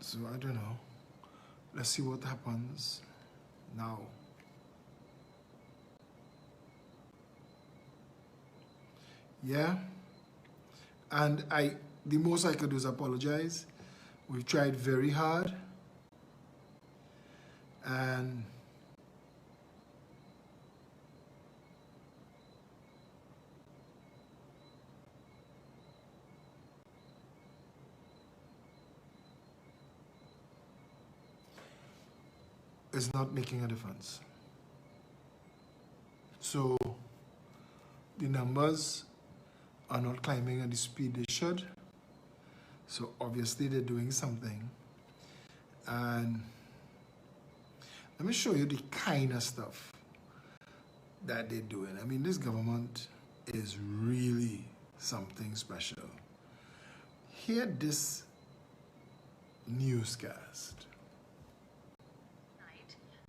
So I don't know. Let's see what happens now. Yeah. And the most I could do is apologize. We've tried very hard. And it's not making a difference. So the numbers are not climbing at the speed they should. So obviously they're doing something. And let me show you the kind of stuff that they're doing. I mean, this government is really something special. Hear this newscast.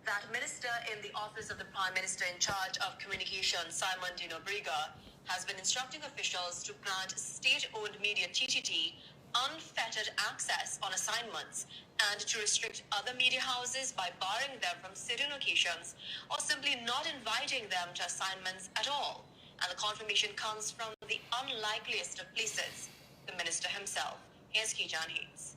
That minister in the office of the Prime Minister in charge of communication, Simon Dino Briga, has been instructing officials to grant state-owned media TTT unfettered access on assignments and to restrict other media houses by barring them from sitting occasions or simply not inviting them to assignments at all. And the confirmation comes from the unlikeliest of places, the minister himself. Here's Kijan Hayes.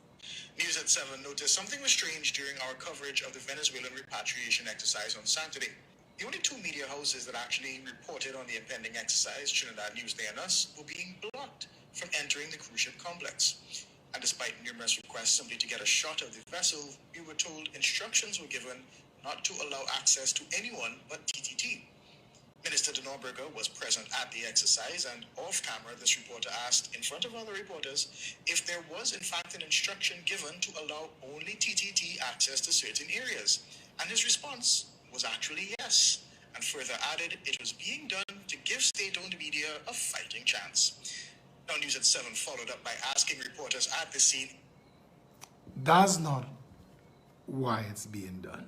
News at 7 noticed something was strange during our coverage of the Venezuelan repatriation exercise on Saturday. The only two media houses that actually reported on the impending exercise, Trinidad Newsday and Us, were being blocked from entering the cruise ship complex. And despite numerous requests simply to get a shot of the vessel, we were told instructions were given not to allow access to anyone but TTT. Minister de Norberger was present at the exercise, and off camera, this reporter asked, in front of other reporters, if there was in fact an instruction given to allow only TTT access to certain areas. And his response was actually yes, and further added it was being done to give state-owned media a fighting chance. Now, News at 7 followed up by asking reporters at the scene. That's not why it's being done.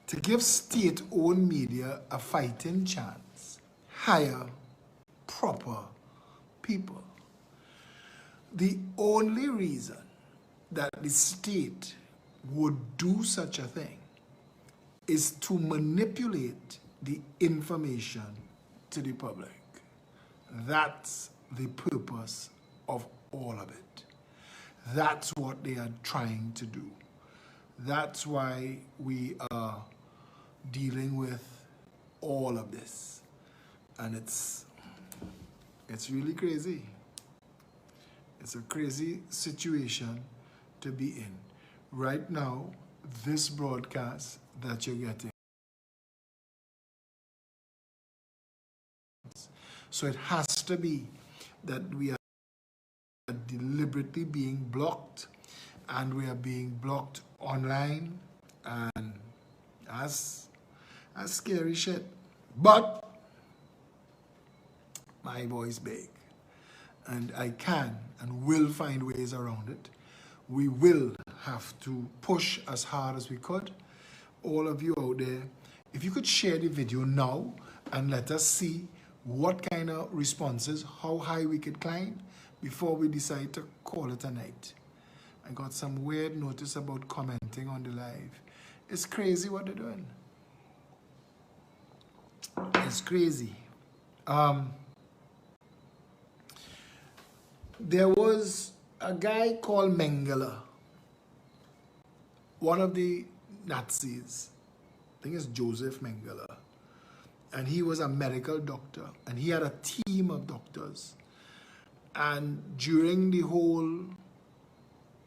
To give state-owned media a fighting chance, hire proper people. The only reason that the state would do such a thing is to manipulate the information to the public. That's the purpose of all of it. That's what they are trying to do. That's why we are dealing with all of this. And it's really crazy. It's a crazy situation to be in. Right now, this broadcast that you're getting. So it has to be that we are deliberately being blocked, and we are being blocked online, and that's scary shit. But my voice big, and I can and will find ways around it. We will have to push as hard as we could. All of you out there, if you could share the video now and let us see what kind of responses, how high we could climb before we decide to call it a night. I got some weird notice about commenting on the live. It's crazy what they're doing. It's crazy. There was a guy called Mengele, one of the Nazis. I think it's Joseph Mengele. And he was a medical doctor, and he had a team of doctors. And during the whole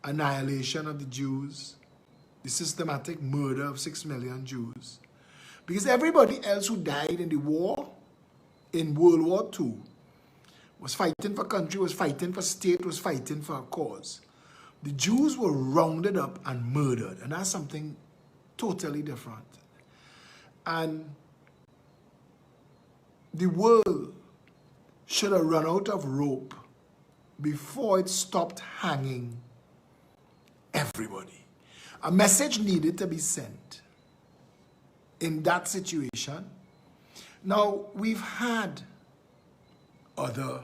annihilation of the Jews, the systematic murder of 6 million Jews, because everybody else who died in the war, in World War II, was fighting for country, was fighting for state, was fighting for a cause. The Jews were rounded up and murdered, and that's something totally different. And the world should have run out of rope before it stopped hanging everybody. A message needed to be sent in that situation. Now, we've had other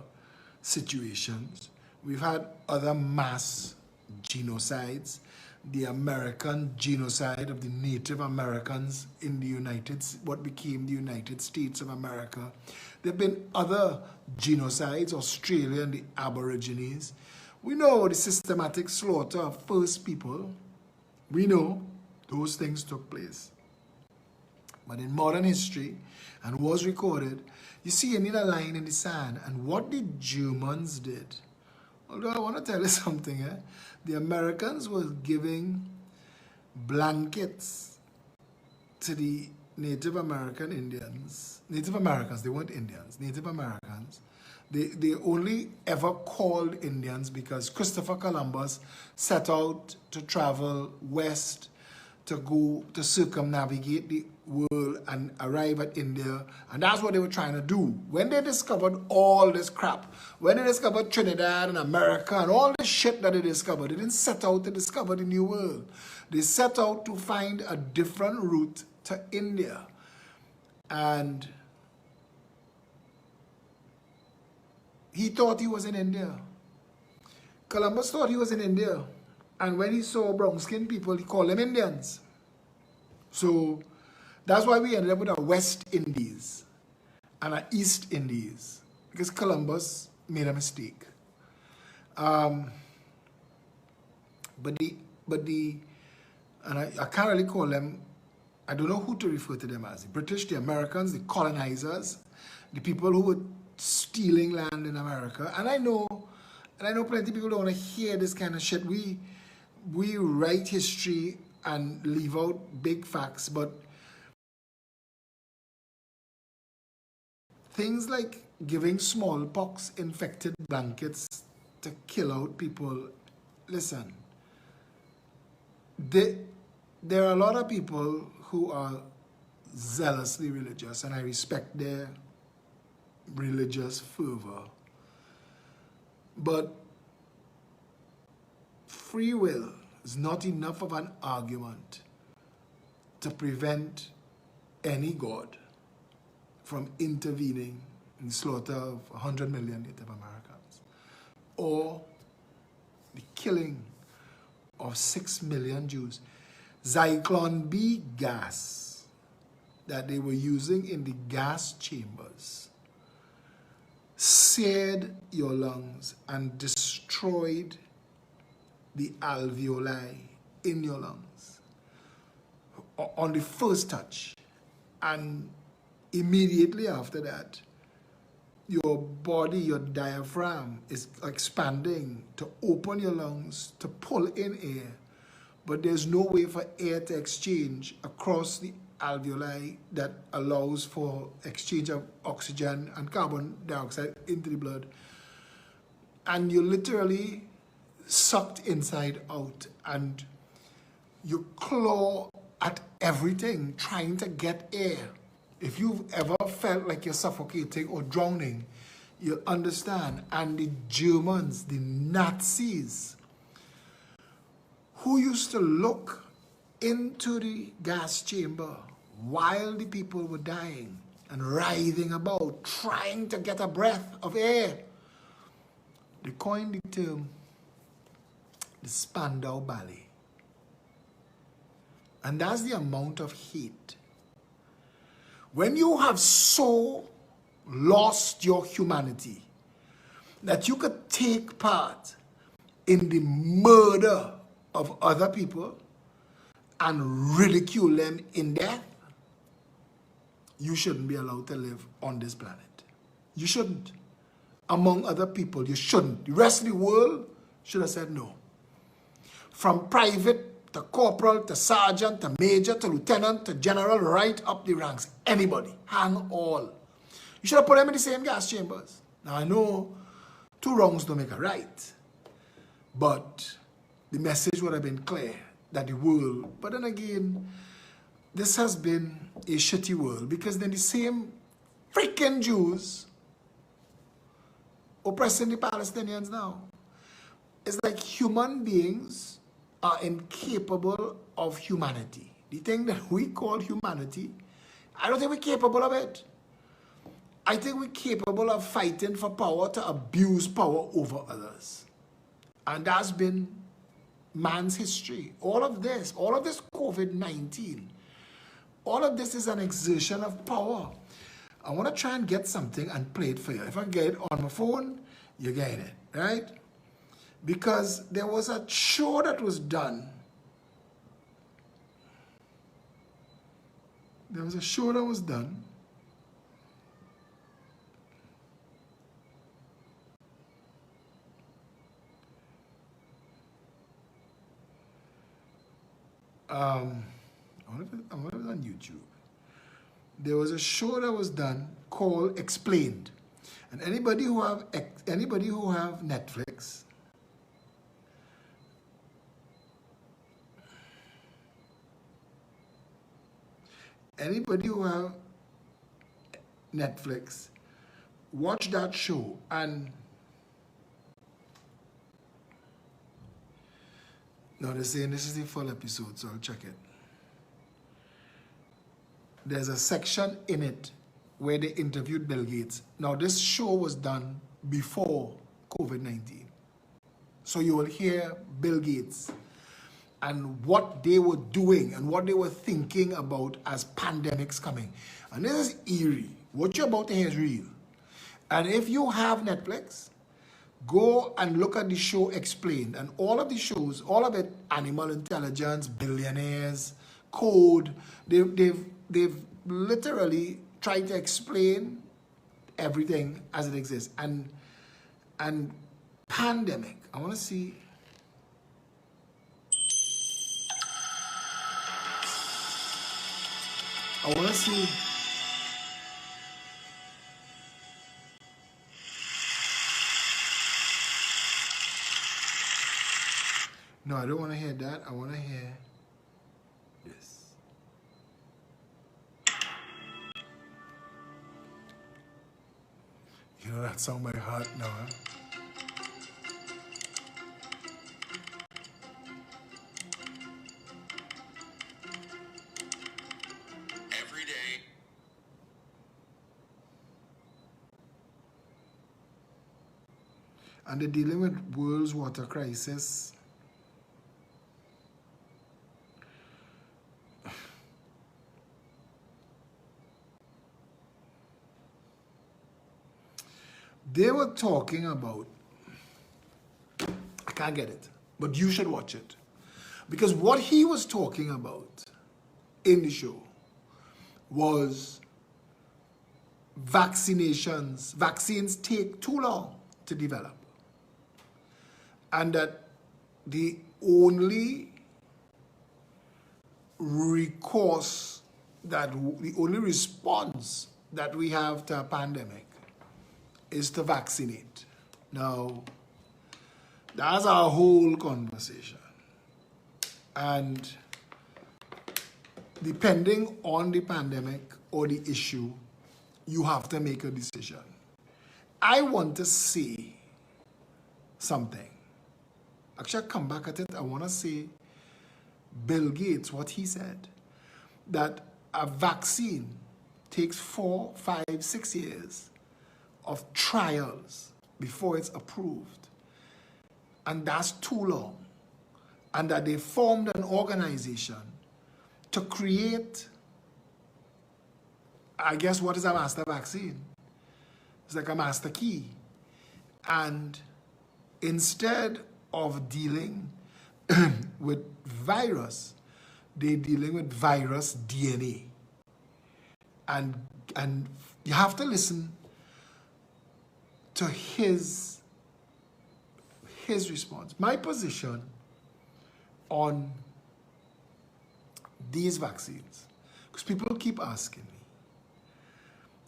situations. We've had other mass genocides, the American genocide of the Native Americans in what became the United States of America. There have been other genocides, Australia and the Aborigines. We know the systematic slaughter of First People. We know those things took place. But in modern history, and was recorded, you see you need a line in the sand. And what the Germans did, although I want to tell you something, the Americans were giving blankets to the Native American Indians. Native Americans, they weren't Indians, Native Americans. They only ever called Indians because Christopher Columbus set out to travel west to go to circumnavigate the world and arrive at India. And that's what they were trying to do. When they discovered all this crap, when they discovered Trinidad and America and all this shit that they discovered, they didn't set out to discover the new world. They set out to find a different route to India. And he thought he was in India. Columbus thought he was in India. And when he saw brown-skinned people, he called them Indians. So that's why we ended up with a West Indies and an East Indies, because Columbus made a mistake. And I can't really call them, I don't know who to refer to them as. The British, the Americans, the colonizers, the people who were stealing land in America. And I know plenty of people don't want to hear this kind of shit. We write history and leave out big facts, but things like giving smallpox infected blankets to kill out people, listen, there are a lot of people who are zealously religious, and I respect their religious fervor, but free will is not enough of an argument to prevent any God from intervening in the slaughter of 100 million Native Americans or the killing of 6 million Jews. Zyklon B gas that they were using in the gas chambers seared your lungs and destroyed the alveoli in your lungs on the first touch. And immediately after that, your body, your diaphragm is expanding to open your lungs, to pull in air. But there's no way for air to exchange across the alveoli that allows for exchange of oxygen and carbon dioxide into the blood. And you literally sucked inside out, and you claw at everything trying to get air. If you've ever felt like you're suffocating or drowning, you'll understand. And the Germans, the Nazis, who used to look into the gas chamber while the people were dying and writhing about, trying to get a breath of air, they coined the term the Spandau Ballet. And that's the amount of hate. When you have so lost your humanity that you could take part in the murder of other people and ridicule them in death, you shouldn't be allowed to live on this planet. You shouldn't. Among other people, you shouldn't. The rest of the world should have said no. From private to corporal to sergeant to major to lieutenant to general, right up the ranks. Anybody. Hang all. You should have put them in the same gas chambers. Now I know 2 wrongs don't make a right, but the message would have been clear that the world, but then again, this has been a shitty world, because then the same freaking Jews oppressing the Palestinians now. It's like human beings are incapable of humanity. The thing that we call humanity, I don't think we're capable of it. I think we're capable of fighting for power to abuse power over others. And that's been man's history. All of this COVID-19, all of this is an exertion of power. I want to try and get something and play it for you. If I get it on my phone, you get it, right? Because there was a show that was done. There was a show that was done. I wonder if it's on YouTube. There was a show that was done called Explained, and anybody who have Netflix, watch that show. And no, they're saying this is the full episode, so I'll check it. There's a section in it where they interviewed Bill Gates. Now, this show was done before COVID-19. So you will hear Bill Gates and what they were doing and what they were thinking about as pandemics coming. And this is eerie. What you're about to hear is real. And if you have Netflix, go and look at the show Explained. And all of the shows, all of it, Animal Intelligence, Billionaires, Code, they've literally tried to explain everything as it exists. And pandemic, I want to see. I want to see. No, I don't want to hear that. I want to hear this. You know that song by heart now, huh? Every day. And they're dealing with world's water crisis. They were talking about, I can't get it, but you should watch it. Because what he was talking about in the show was vaccinations. Vaccines take too long to develop. And that the only recourse, the only response that we have to a pandemic is to vaccinate. Now, that's our whole conversation. And depending on the pandemic or the issue, you have to make a decision. I want to say something. Actually, I'll come back at it. I want to say Bill Gates, what he said, that a vaccine takes 4, 5, 6 years of trials before it's approved. And that's too long. And that they formed an organization to create, I guess, what is a master vaccine? It's like a master key. And instead of dealing with virus, they're dealing with virus DNA. And you have to listen to his response. My position on these vaccines, because people keep asking me,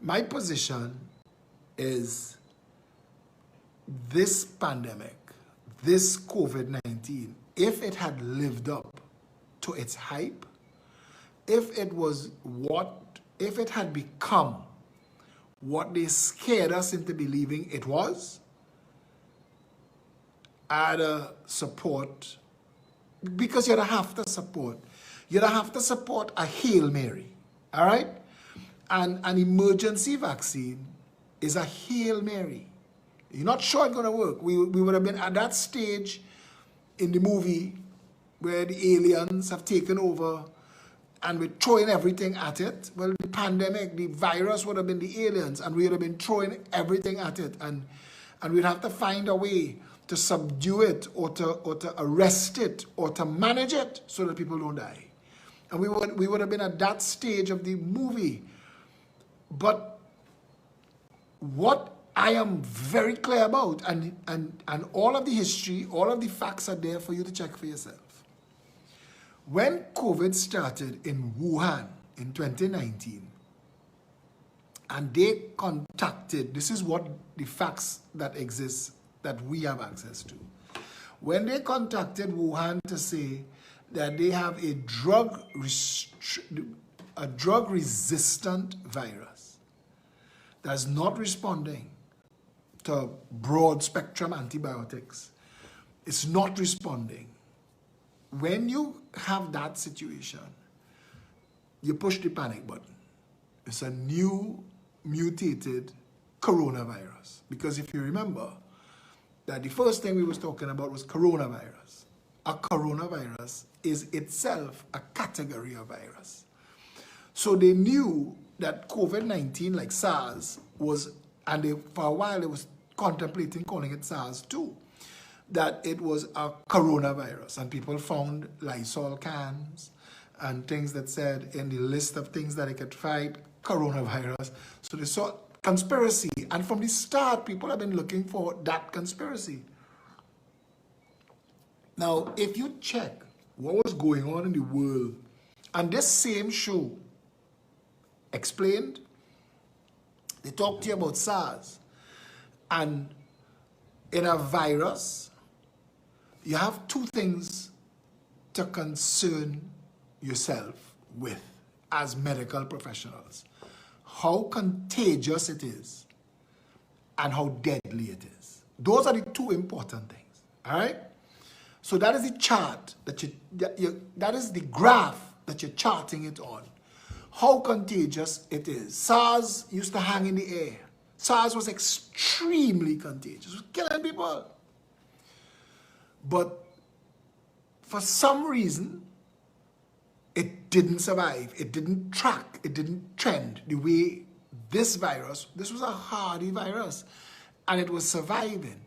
my position is this pandemic, this COVID-19, if it had lived up to its hype, if it had become what they scared us into believing it was, I'd support, because you'd have to support a Hail Mary, all right? And an emergency vaccine is a Hail Mary. You're not sure it's going to work. We would have been at that stage in the movie where the aliens have taken over and we're throwing everything at it. Well, the pandemic, the virus would have been the aliens, and we would have been throwing everything at it, and we'd have to find a way to subdue it or to arrest it or to manage it so that people don't die. And we would have been at that stage of the movie. But what I am very clear about, and all of the history, all of the facts are there for you to check for yourself. When COVID started in Wuhan in 2019, and they contacted, this is what the facts that exist that we have access to. When they contacted Wuhan to say that they have a drug-resistant virus that's not responding to broad-spectrum antibiotics, it's not responding. When you have that situation, you push the panic button. It's a new mutated coronavirus. Because if you remember, that the first thing we was talking about was coronavirus. A coronavirus is itself a category of virus. So they knew that COVID-19, like SARS, was, and for a while they was contemplating calling it SARS too, that it was a coronavirus, and people found Lysol cans and things that said in the list of things that it could fight, coronavirus. So they saw conspiracy, and from the start, people have been looking for that conspiracy. Now, if you check what was going on in the world, and this same show explained, they talked to you about SARS, and in a virus, you have two things to concern yourself with as medical professionals: how contagious it is and how deadly it is. Those are the two important things, all right? So that is the chart that is the graph that you're charting it on. How contagious it is. SARS used to hang in the air. SARS was extremely contagious. It was killing people. But for some reason, it didn't survive. It didn't track. It didn't trend the way this virus, this was a hardy virus, and it was surviving.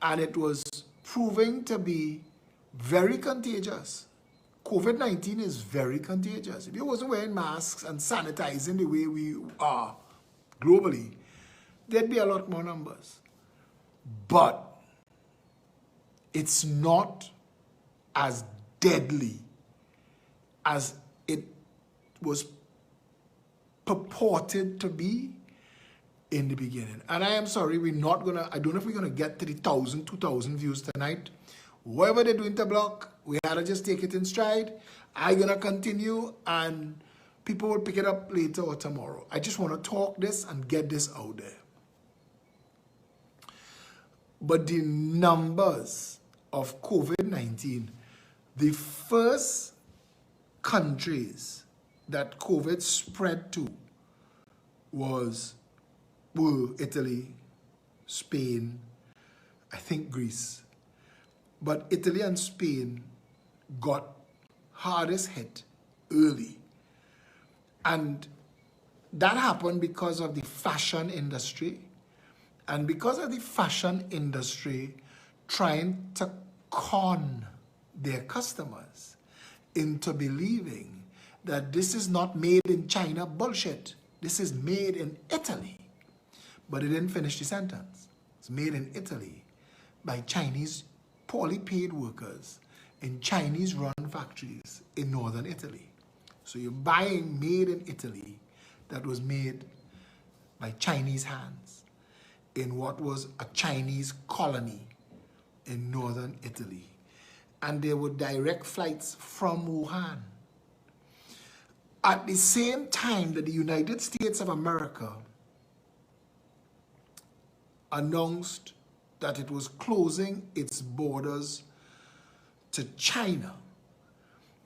And it was proving to be very contagious. COVID-19 is very contagious. If you wasn't wearing masks and sanitizing the way we are globally, there'd be a lot more numbers. But it's not as deadly as it was purported to be in the beginning. And I am sorry, we're not gonna, I don't know if we're gonna get to the 1,000, 2,000 views tonight. Whatever they're doing to block, we had to just take it in stride. I'm gonna continue, and people will pick it up later or tomorrow. I just want to talk this and get this out there. But the numbers of COVID-19, the first countries that COVID spread to were Italy, Spain, I think Greece. But Italy and Spain got hardest hit early. And that happened because of the fashion industry. And because of the fashion industry trying to con their customers into believing that this is not made in China bullshit. This is made in Italy. But it didn't finish the sentence. It's made in Italy by Chinese poorly paid workers in Chinese-run factories in northern Italy. So you're buying made in Italy that was made by Chinese hands in what was a Chinese colony in northern Italy. And there were direct flights from Wuhan. At the same time that the United States of America announced that it was closing its borders to China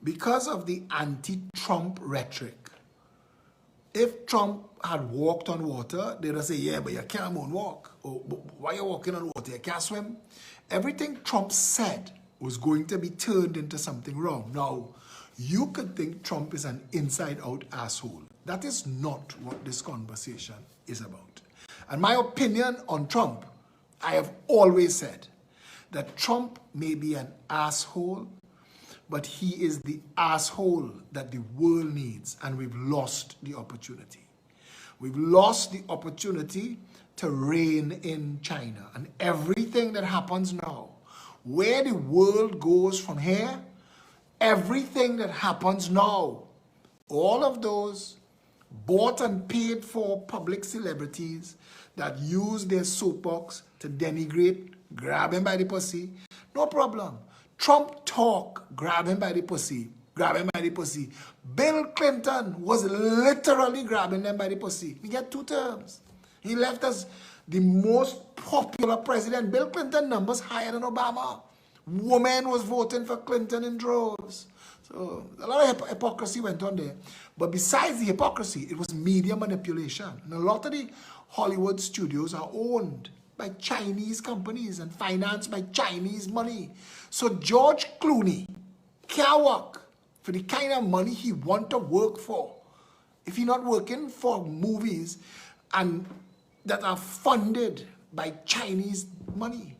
because of the anti-Trump rhetoric. If Trump had walked on water, they'd say, yeah, but you can't moonwalk. Or why are you walking on water? You can't swim. Everything Trump said was going to be turned into something wrong. Now, you could think Trump is an inside-out asshole. That is not what this conversation is about. And my opinion on Trump, I have always said that Trump may be an asshole, but he is the asshole that the world needs, and we've lost the opportunity. We've lost the opportunity to rein in China. And everything that happens now, where the world goes from here, everything that happens now, all of those bought and paid for public celebrities that use their soapbox to denigrate, grab him by the pussy, no problem. Trump talk, grab him by the pussy, grab him by the pussy. Bill Clinton was literally grabbing them by the pussy. He got 2 terms. He left us the most popular president. Bill Clinton numbers higher than Obama. Women was voting for Clinton in droves. So a lot of hypocrisy went on there. But besides the hypocrisy, it was media manipulation. And a lot of the Hollywood studios are owned by Chinese companies and financed by Chinese money. So George Clooney can't work for the kind of money he want to work for. If he's not working for movies and that are funded by Chinese money.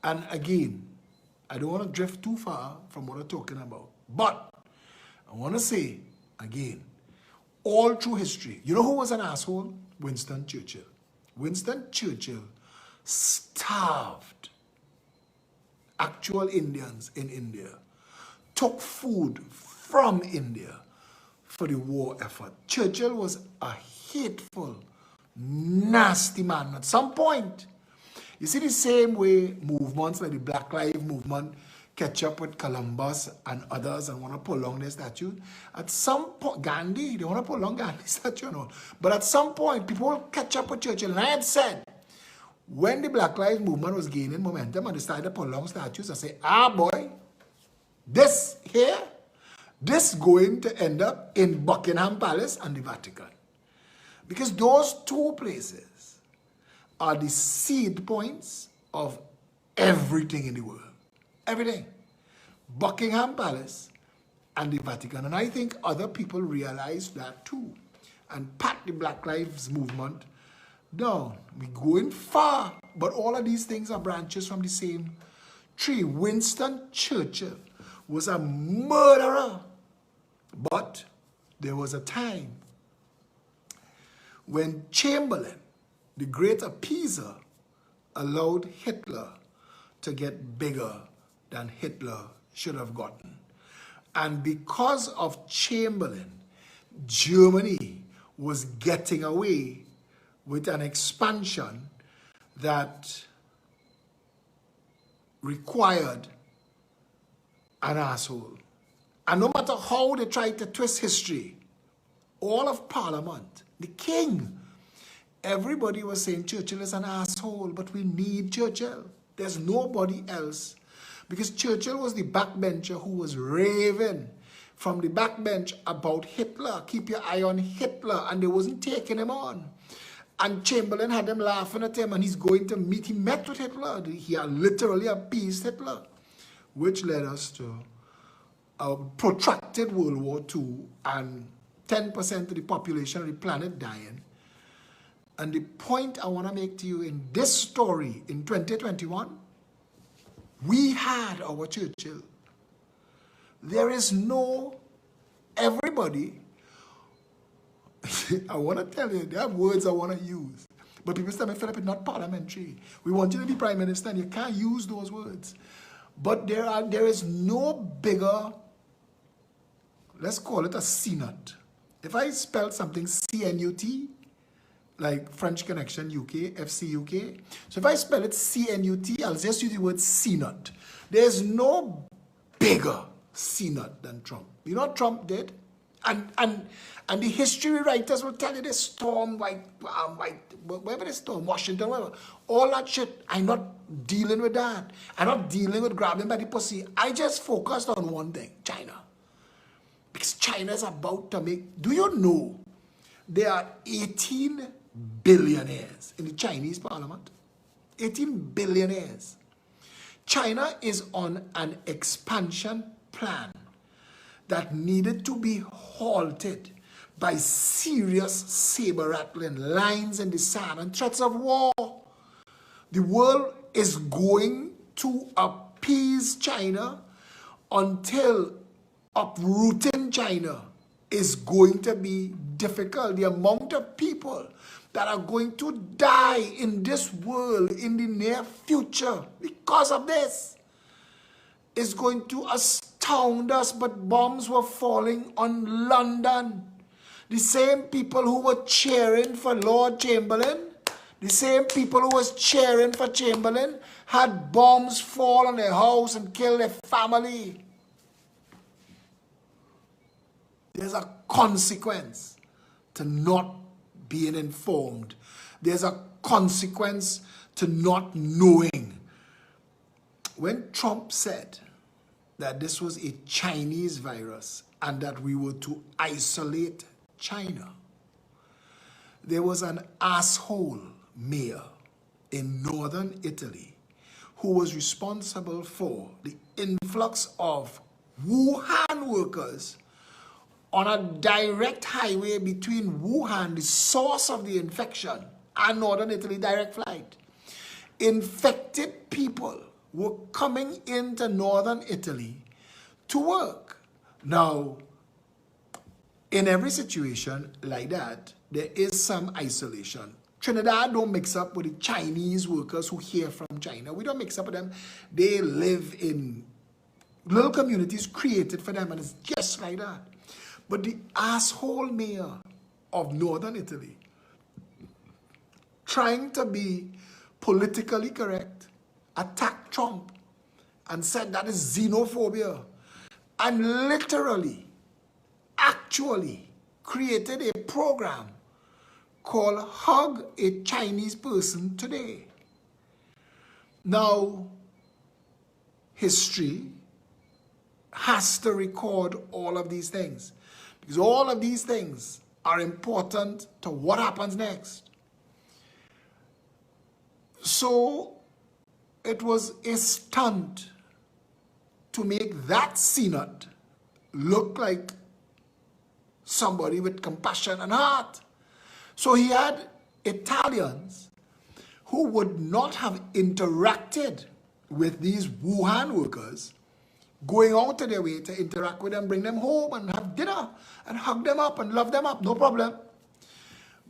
And again, I don't want to drift too far from what I'm talking about. But I want to say, again, all through history, you know who was an asshole? Winston Churchill. Winston Churchill starved actual Indians in India, took food from India for the war effort. Churchill was a hateful, nasty man. At some point, you see the same way movements like the Black Lives Movement catch up with Columbus and others and want to pull along their statue. At some point, Gandhi, they want to pull along Gandhi's statue and all. But at some point, people will catch up with Churchill. And I had said, when the Black Lives Movement was gaining momentum and they started to pull along statues, I say, boy, this here, this going to end up in Buckingham Palace and the Vatican. Because those 2 places are the seed points of everything in the world. Everything. Buckingham Palace and the Vatican. And I think other people realize that too. And pat the Black Lives Movement down. We're going far. But all of these things are branches from the same tree. Winston Churchill was a murderer. But there was a time when Chamberlain, the great appeaser, allowed Hitler to get bigger than Hitler should have gotten. And because of Chamberlain, Germany was getting away with an expansion that required an asshole. And no matter how they tried to twist history, all of Parliament, the king, everybody was saying Churchill is an asshole, but we need Churchill. There's nobody else. Because Churchill was the backbencher who was raving from the backbench about Hitler. Keep your eye on Hitler. And they wasn't taking him on. And Chamberlain had them laughing at him and he's going to meet. He met with Hitler. He had literally appeased Hitler. Which led us to a protracted World War II and 10% of the population of the planet dying. And the point I want to make to you in this story in 2021, we had our Churchill. There is no, everybody, I want to tell you, there are words I want to use. But people tell me, Philip, it's not parliamentary. We want you to be prime minister and you can't use those words. But there is no bigger, let's call it a CNUT. If I spell something CNUT, like French Connection UK, FC UK. So if I spell it CNUT, I'll just use the word CNUT. There's no bigger CNUT than Trump. You know what Trump did? And the history writers will tell you this storm, whatever this storm, Washington, whatever. All that shit, I'm not dealing with that. I'm not dealing with grabbing by the pussy. I just focused on one thing, China. Because China is about to make, do you know there are 18 billionaires in the Chinese parliament? 18 billionaires. China is on an expansion plan that needed to be halted by serious saber-rattling lines in the sand and threats of war. The world is going to appease China until uprooting China is going to be difficult. The amount of people that are going to die in this world in the near future because of this is going to astound us. But bombs were falling on London. The same people who were cheering for Lord Chamberlain, the same people who was cheering for Chamberlain, had bombs fall on their house and kill their family. There's a consequence to not being informed. There's a consequence to not knowing. When Trump said that this was a Chinese virus and that we were to isolate China, there was an asshole mayor in northern Italy who was responsible for the influx of Wuhan workers on a direct highway between Wuhan, the source of the infection, and northern Italy, direct flight. Infected people were coming into northern Italy to work. Now, in every situation like that, there is some isolation. Trinidad don't mix up with the Chinese workers who hear from China. We don't mix up with them. They live in little communities created for them, and it's just like that. But the asshole mayor of northern Italy, trying to be politically correct, attacked Trump and said that is xenophobia, and literally, actually created a program called Hug a Chinese Person Today. Now, history has to record all of these things, because all of these things are important to what happens next. So it was a stunt to make that synod look like somebody with compassion and heart. So he had Italians who would not have interacted with these Wuhan workers going out of their way to interact with them, bring them home and have dinner and hug them up and love them up, no problem.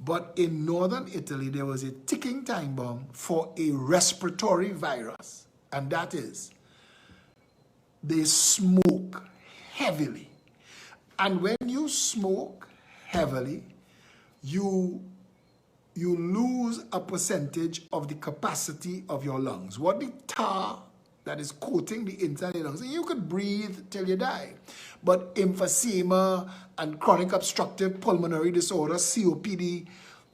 But in northern Italy, there was a ticking time bomb for a respiratory virus, and that is they smoke heavily. And when you smoke heavily, you lose a percentage of the capacity of your lungs. What the tar that is coating the inside of your lungs, and you could breathe till you die. But emphysema and chronic obstructive pulmonary disorder, COPD,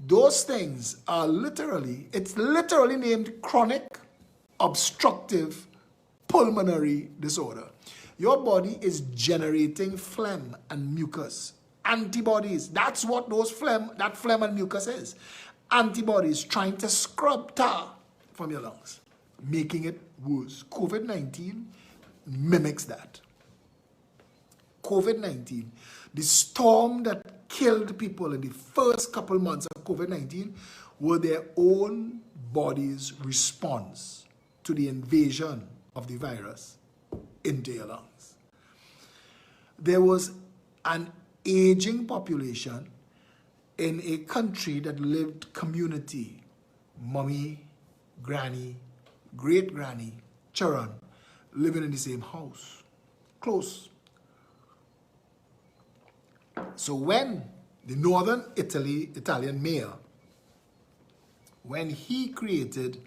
those things are literally, it's literally named chronic obstructive pulmonary disorder. Your body is generating phlegm and mucus. Antibodies, that's what that phlegm and mucus is. Antibodies trying to scrub tar from your lungs, making it worse. COVID-19 mimics that. COVID-19, the storm that killed people in the first couple months of COVID-19 were their own body's response to the invasion of the virus into your lungs. There was an aging population in a country that lived community, mommy, granny, great-granny, children, living in the same house, close. So when the northern Italian mayor, when he created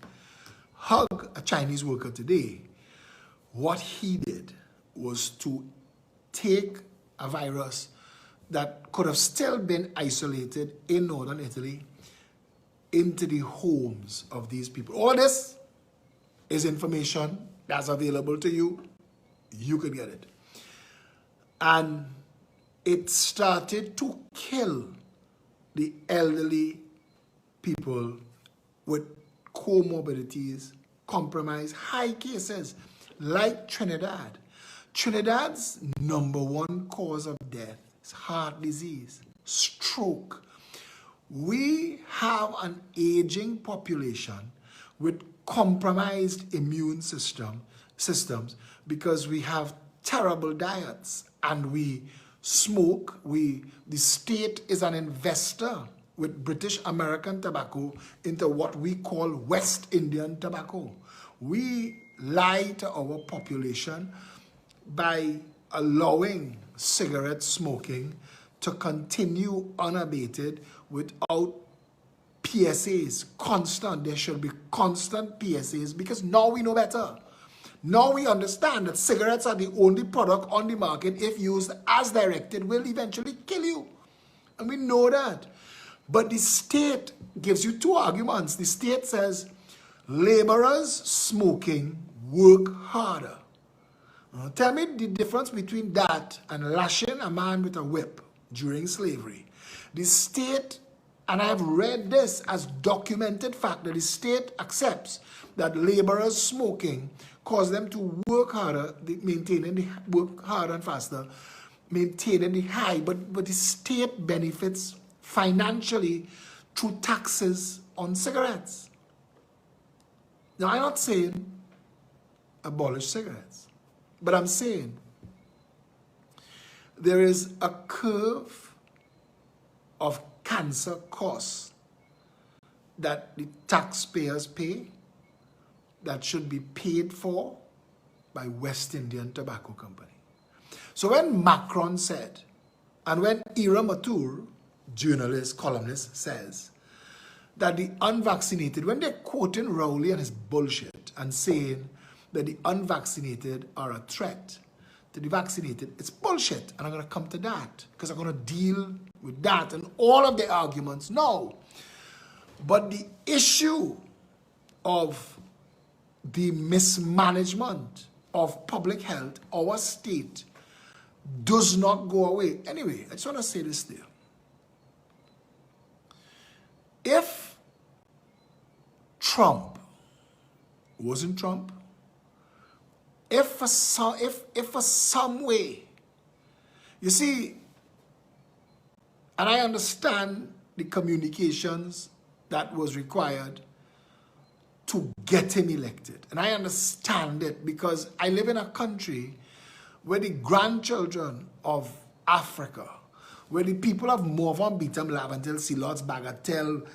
Hug a Chinese Worker Today, what he did was to take a virus that could have still been isolated in northern Italy into the homes of these people. All this is information that's available to you. You could get it. And it started to kill the elderly people with comorbidities, compromise, high cases like Trinidad. Trinidad's #1 cause of death is heart disease, stroke. We have an aging population with compromised immune systems because we have terrible diets and we smoke. The state is an investor with British American tobacco into what we call West Indian tobacco. We lie to our population by allowing cigarette smoking to continue unabated without PSAs, constant. There should be constant PSAs because now we know better. Now we understand that cigarettes are the only product on the market, if used as directed, will eventually kill you. And we know that. But the state gives you two arguments. The state says laborers smoking work harder. Tell me the difference between that and lashing a man with a whip during slavery. The state, and I've read this as documented fact, that the state accepts that laborers smoking cause them to work harder, maintaining the work harder and faster, maintaining the high, but the state benefits financially through taxes on cigarettes. Now, I'm not saying abolish cigarettes, but I'm saying there is a curve of cancer costs that the taxpayers pay that should be paid for by West Indian Tobacco Company. So when Macron said, and when Ira Matur, journalist, columnist, says that the unvaccinated, when they're quoting Rowley and his bullshit and saying that the unvaccinated are a threat to the vaccinated, it's bullshit. And I'm going to come to that because I'm going to deal with that and all of the arguments now. But the issue of the mismanagement of public health, our state, does not go away. Anyway, I just want to say this there. If Trump wasn't Trump, if for some way, you see, and I understand the communications that was required to get him elected. And I understand it because I live in a country where the grandchildren of Africa, where the people of Morvan, Beetham, Laventel, Silots, Bagatelle,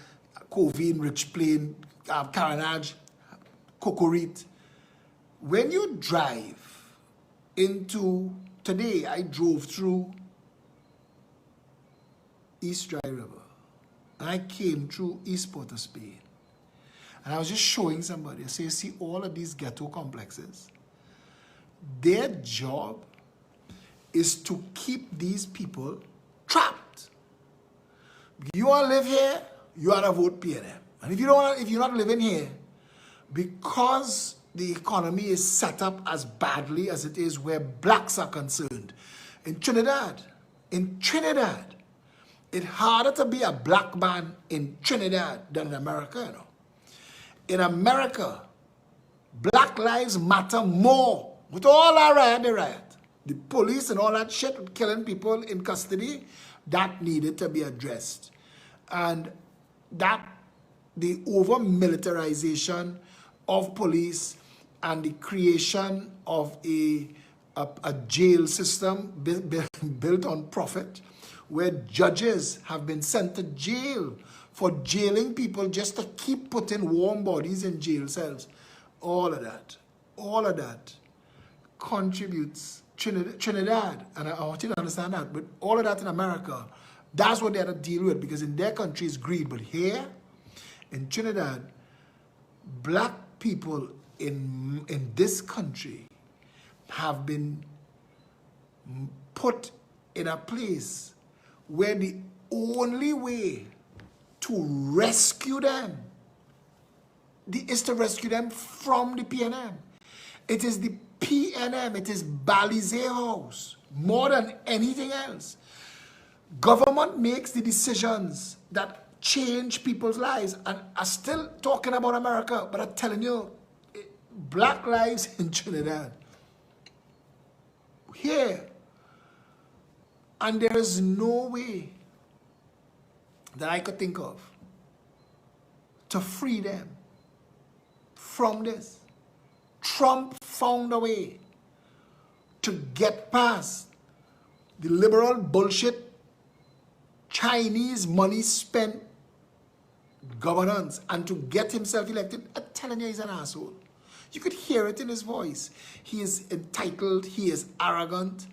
Covine, Rich Plain, Caranage, Cocorit, when you drive into, today I drove through East Dry River and I came through East Port of Spain. And I was just showing somebody, I say, you see all of these ghetto complexes? Their job is to keep these people trapped. You want to live here, you ought to vote PNM. And if you don't want, if you're not living here, because the economy is set up as badly as it is where blacks are concerned, in Trinidad, it's harder to be a black man in Trinidad than in America, you know. In America, black lives matter more. With all that riot, the police and all that shit killing people in custody, that needed to be addressed. And that, the over-militarization of police and the creation of a jail system built on profit, where judges have been sent to jail for jailing people just to keep putting warm bodies in jail cells. All of that contributes Trinidad, and I want you to understand that, but all of that in America, that's what they have to deal with, because in their country is greed. But here, in Trinidad, black people in this country have been put in a place where the only way to rescue them is to rescue them from the PNM. It is the PNM, it is Balizé House, more than anything else. Government makes the decisions that change people's lives. And I'm still talking about America, but I'm telling you, black lives in Trinidad. Here. And there is no way that I could think of to free them from this. Trump found a way to get past the liberal bullshit, Chinese money spent governance and to get himself elected. I'm telling you, he's an asshole. You could hear it in his voice. He is entitled, he is arrogant,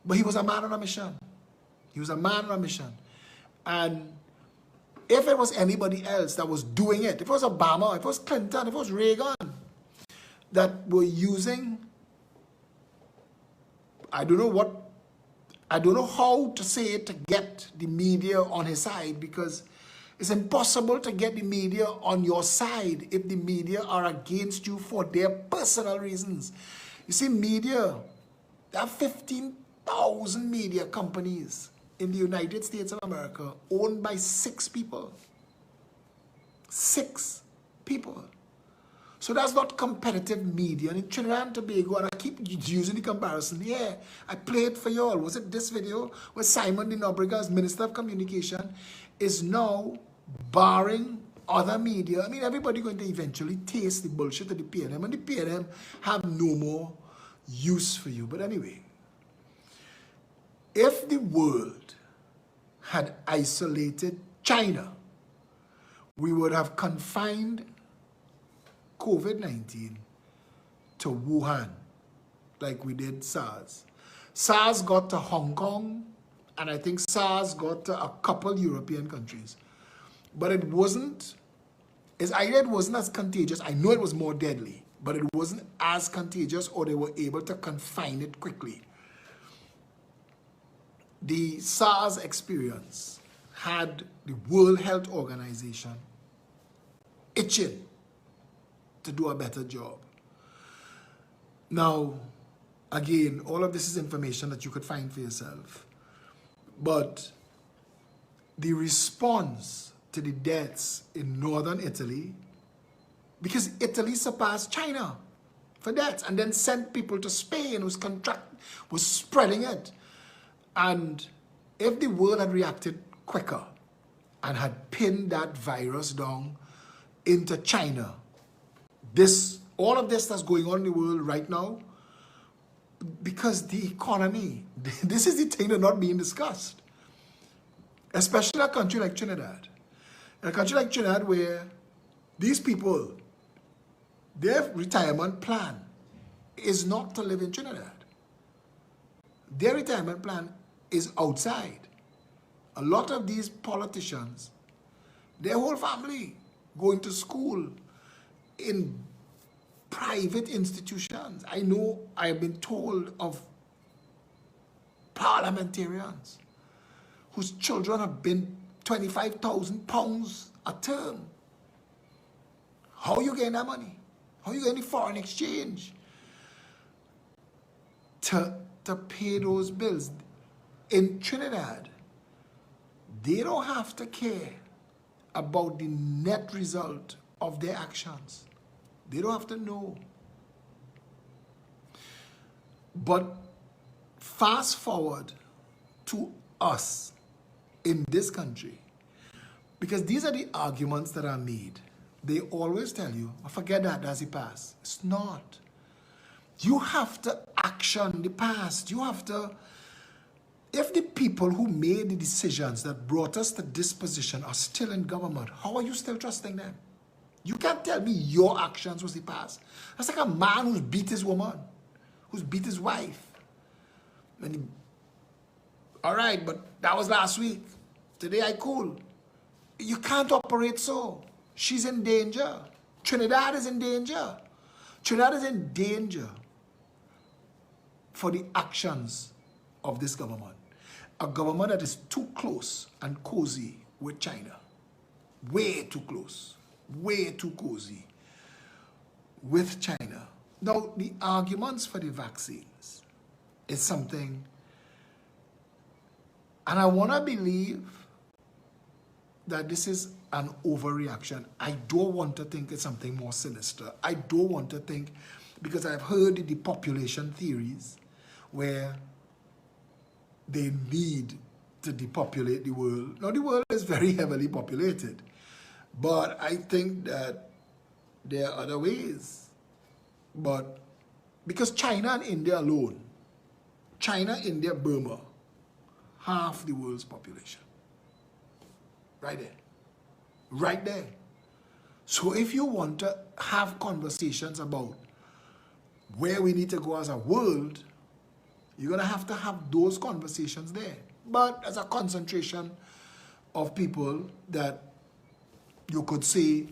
but he was a man on a mission. He was a man on a mission. And if it was anybody else that was doing it, if it was Obama, if it was Clinton, if it was Reagan, that were using, I don't know how to say it to get the media on his side, because it's impossible to get the media on your side if the media are against you for their personal reasons. You see, media, there are 15,000 media companies in the United States of America owned by 6 people. 6 people. So that's not competitive media. And in Trinidad and Tobago, and I keep using the comparison, yeah, I played for you all. Was it this video where Simon de Nobrega, as Minister of Communication, is now barring other media? I mean, everybody going to eventually taste the bullshit of the PNM, and the PNM have no more use for you. But anyway, if the world had isolated China, we would have confined COVID-19 to Wuhan, like we did SARS. SARS got to Hong Kong, and I think SARS got to a couple European countries. But it wasn't, it's either it wasn't as contagious, I know it was more deadly, but it wasn't as contagious, or they were able to confine it quickly. The SARS experience had the World Health Organization itching to do a better job. Now, again, all of this is information that you could find for yourself. But the response to the deaths in northern Italy, because Italy surpassed China for deaths and then sent people to Spain, was spreading it. And if the world had reacted quicker and had pinned that virus down into China, all of this that's going on in the world right now, because the economy, this is the thing that's not being discussed. Especially in a country like Trinidad. In a country like Trinidad where these people, their retirement plan is not to live in Trinidad. Their retirement plan is outside. A lot of these politicians, their whole family going to school in private institutions. I know I have been told of parliamentarians whose children have been £25,000 a term. How are you getting that money? How are you getting the foreign exchange to pay those bills? In Trinidad, they don't have to care about the net result of their actions. They don't have to know. But fast forward to us in this country, because these are the arguments that are made. They always tell you, forget that, that's the past. It's not. You have to action the past. You have to, if the people who made the decisions that brought us to this position are still in government, how are you still trusting them? You can't tell me your actions was the past. That's like a man who's beat his woman, who's beat his wife. All right, but that was last week. Today I cool. You can't operate so. She's in danger. Trinidad is in danger. Trinidad is in danger for the actions of this government. A government that is too close and cozy with China. Way too close. Way too cozy with China. Now, the arguments for the vaccines is something, and I want to believe that this is an overreaction. I don't want to think it's something more sinister. I don't want to think, because I've heard the depopulation theories where they need to depopulate the world. Now, the world is very heavily populated, but I think that there are other ways. But because China and India alone, China, India, Burma, half the world's population. Right there. Right there. So if you want to have conversations about where we need to go as a world, you're going to have those conversations there. But as a concentration of people that you could say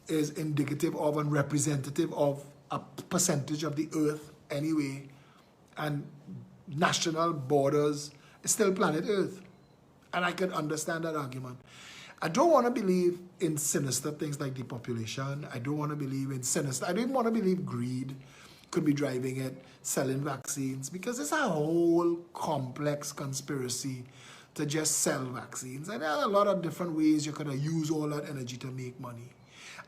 is indicative of and representative of a percentage of the earth anyway, and national borders, it's still planet Earth. And I can understand that argument. I don't want to believe in sinister things like depopulation. I don't want to believe in sinister. I don't want to believe greed could be driving it, selling vaccines, because it's a whole complex conspiracy to just sell vaccines. And there are a lot of different ways you could use all that energy to make money.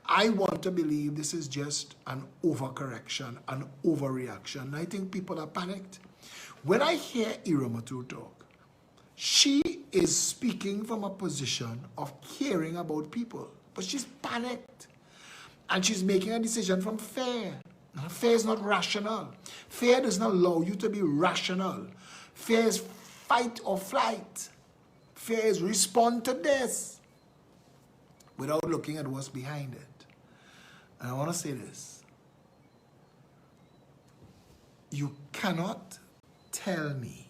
I want to believe this is just an overcorrection, an overreaction. I think people are panicked. When I hear Iramatur talk, she is speaking from a position of caring about people, but she's panicked. And she's making a decision from fear. Now, fear is not rational. Fear does not allow you to be rational. Fear is fight or flight. Fear is respond to this without looking at what's behind it. And I want to say this. You cannot tell me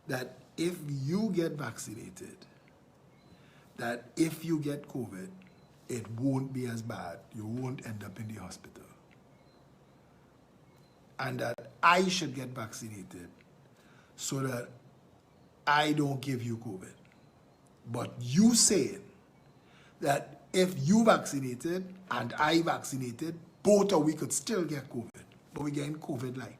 that if you get vaccinated, that if you get COVID, it won't be as bad. You won't end up in the hospital. And that I should get vaccinated so that I don't give you COVID. But you saying that if you vaccinated and I vaccinated, both of we could still get COVID, but we're getting COVID light.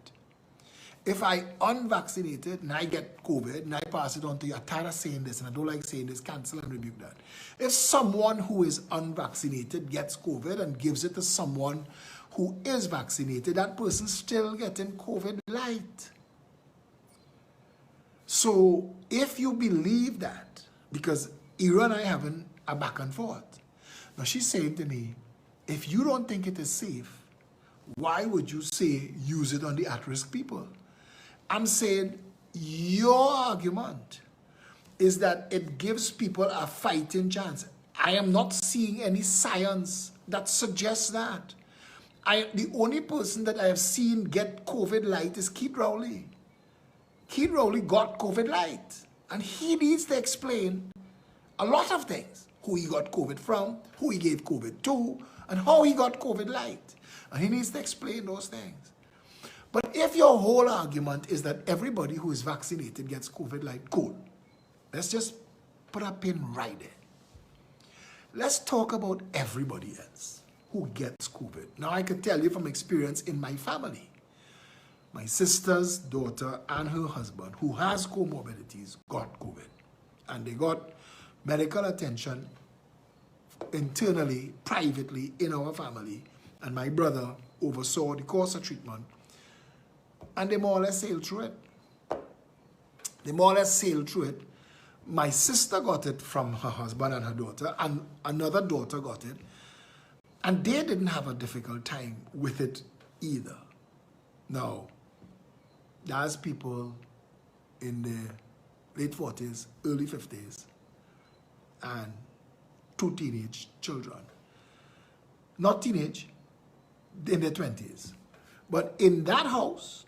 If I unvaccinated and I get COVID and I pass it on to you, I'm tired of saying this and I don't like saying this, cancel and rebuke that. If someone who is unvaccinated gets COVID and gives it to someone who is vaccinated, that person's still getting COVID light. So if you believe that, because Ira and I having a back and forth, now she's saying to me, if you don't think it is safe, why would you say use it on the at-risk people? I'm saying your argument is that it gives people a fighting chance. I am not seeing any science that suggests that. The only person that I have seen get COVID light is Keith Rowley. Keith Rowley got COVID light. And he needs to explain a lot of things. Who he got COVID from, who he gave COVID to, and how he got COVID light. And he needs to explain those things. But if your whole argument is that everybody who is vaccinated gets COVID light, cool. Let's just put a pin right there. Let's talk about everybody else who gets COVID. Now, I can tell you from experience in my family, my sister's daughter and her husband, who has comorbidities, got COVID. And they got medical attention internally, privately, in our family. And my brother oversaw the course of treatment. And they more or less sailed through it. They more or less sailed through it. My sister got it from her husband and her daughter, and another daughter got it. And they didn't have a difficult time with it either. Now, there's people in their late 40s, early 50s, and 2 teenage children. Not teenage, in their 20s. But in that house,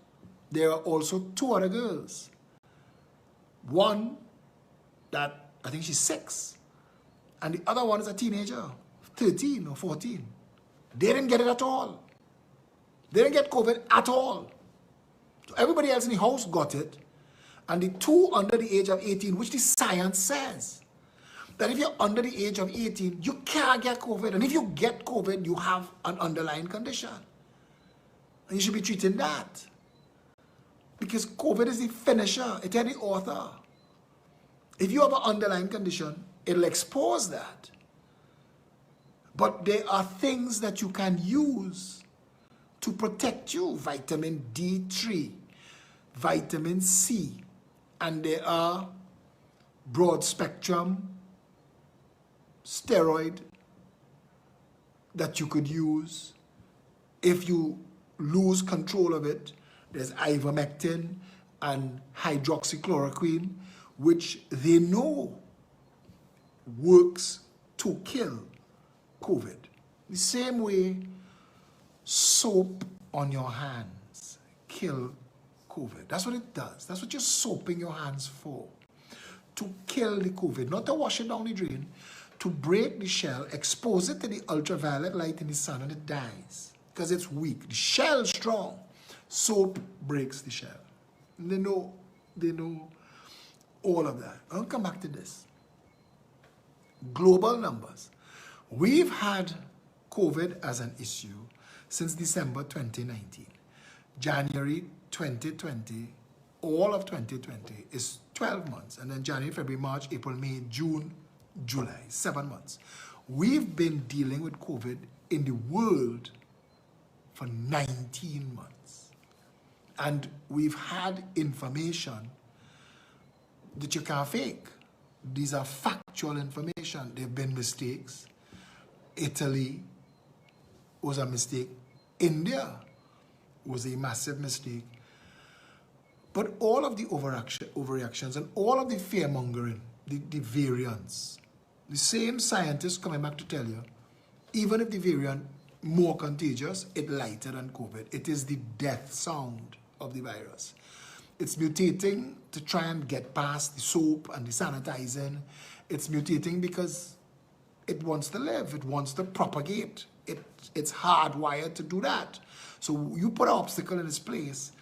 there are also 2 other girls. One that, I think she's 6, and the other one is a teenager, 13 or 14. They didn't get it at all. They didn't get COVID at all. So everybody else in the house got it, and the 2 under the age of 18, which the science says, that if you're under the age of 18, you can't get COVID. And if you get COVID, you have an underlying condition. And you should be treating that. Because COVID is the finisher. It's the author. If you have an underlying condition, It'll expose that. But there are things that you can use to protect you. Vitamin D3, vitamin C, and there are broad spectrum steroid that you could use if you lose control of it. There's ivermectin and hydroxychloroquine, which they know works to kill COVID. The same way soap on your hands kill COVID. That's what it does. That's what you're soaping your hands for. To kill the COVID, not to wash it down the drain, to break the shell, expose it to the ultraviolet light in the sun, and it dies because it's weak. The shell's strong. Soap breaks the shell. And they know all of that. I'll come back to this. Global numbers. We've had COVID as an issue since December 2019. January 2020, all of 2020 is 12 months. And then January, February, March, April, May, June, July, 7 months. We've been dealing with COVID in the world for 19 months. And we've had information that you can't fake. These are factual information. There have been mistakes. Italy was a mistake. India was a massive mistake. But all of the overreactions and all of the fear-mongering, the variants, the same scientists coming back to tell you, even if the variant more contagious, it lighter than COVID. It is the death sound of the virus. It's mutating to try and get past the soap and the sanitizing. It's mutating because it wants to live. It wants to propagate. It's hardwired to do that. So you put an obstacle in its place,